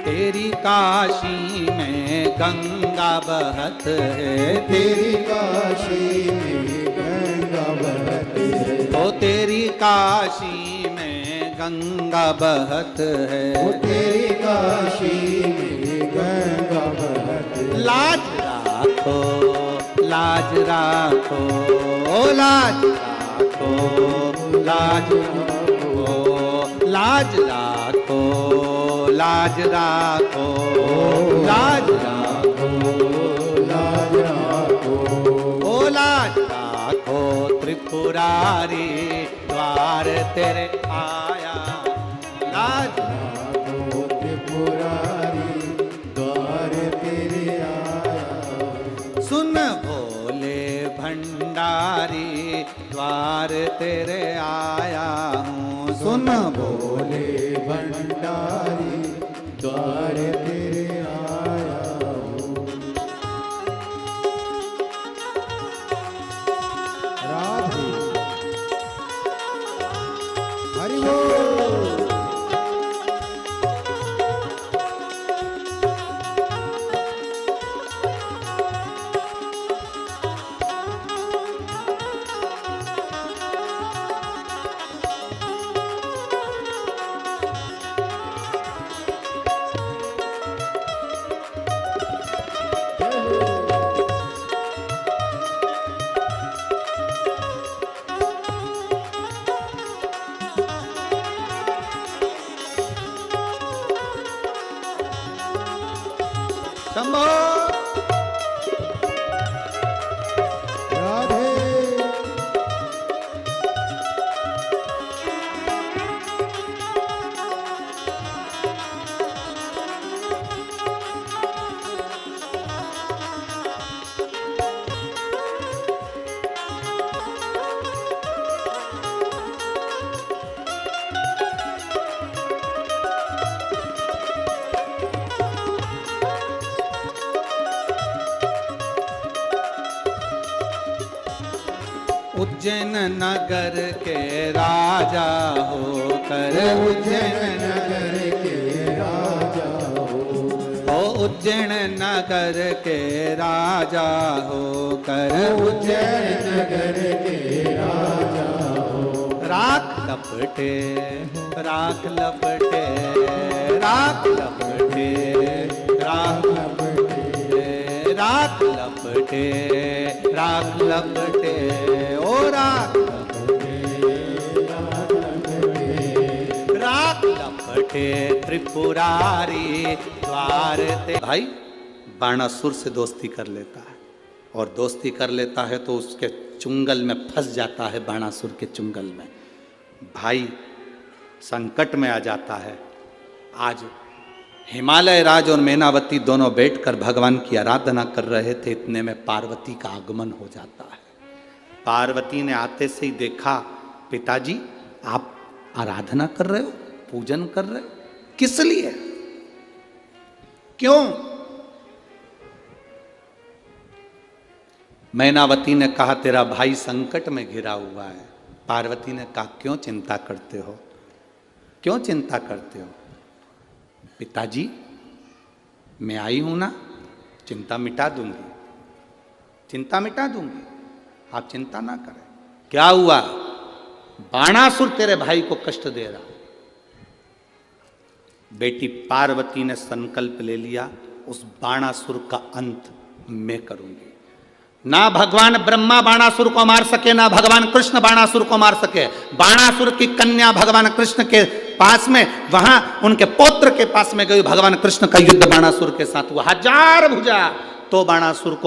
तेरी काशी में गंगा बहत है, तेरी काशी में गंगा बहत है। ओ तेरी काशी में गंगा बहत है। ओ तेरी काशी में गंगा बहत है। लाज राखो, लाज राखो, ओ लाज राखो, लाज राखो, लाज राखो, लाज राखो, लाज राखो, लाज राखो, ओ लाज राखो त्रिपुरारी, द्वार तेरे आया। लाज राखो त्रिपुरारी, द्वार तेरे आया। सुन भोले भंडारी, द्वार तेरे आया हूँ। सुन भोले भंडारी, द्वार तेरे आया हूँ। हरि बोल। शंभो राधे उज्जैन नगर के राजा होकर उज्जैन नगर के राजा हो, ओ उज्जैन नगर के राजा होकर उज्जैन नगर के राजा हो, राख लपटे राख लपटे राख लपटे राख लपटे राख लपटे राख लपटे ओ राख राख लपटे त्रिपुरारी द्वार ते। भाई बाणासुर से दोस्ती कर लेता है और दोस्ती कर लेता है तो उसके चुंगल में फंस जाता है, बाणासुर के चुंगल में भाई संकट में आ जाता है। आज हिमालय राज और मैनावती दोनों बैठकर भगवान की आराधना कर रहे थे, इतने में पार्वती का आगमन हो जाता है। पार्वती ने आते से ही देखा, पिताजी आप आराधना कर रहे हो, पूजन कर रहे हो, किस लिए, क्यों? मैनावती ने कहा तेरा भाई संकट में घिरा हुआ है। पार्वती ने कहा क्यों चिंता करते हो, क्यों चिंता करते हो? पिताजी मैं आई हूं ना, चिंता मिटा दूंगी, चिंता मिटा दूंगी, आप चिंता ना करें। क्या हुआ? बाणासुर तेरे भाई को कष्ट दे रहा। बेटी पार्वती ने संकल्प ले लिया, उस बाणासुर का अंत मैं करूंगी। ना भगवान ब्रह्मा बाणासुर को मार सके, ना भगवान कृष्ण बाणासुर को मार सके। बाणासुर की कन्या भगवान कृष्ण के पास में, वहां उनके पौत्र के पास में गई, भगवान कृष्ण का युद्ध बाणासुर के साथ हुआ। 1000 भुजा तो बाणासुर को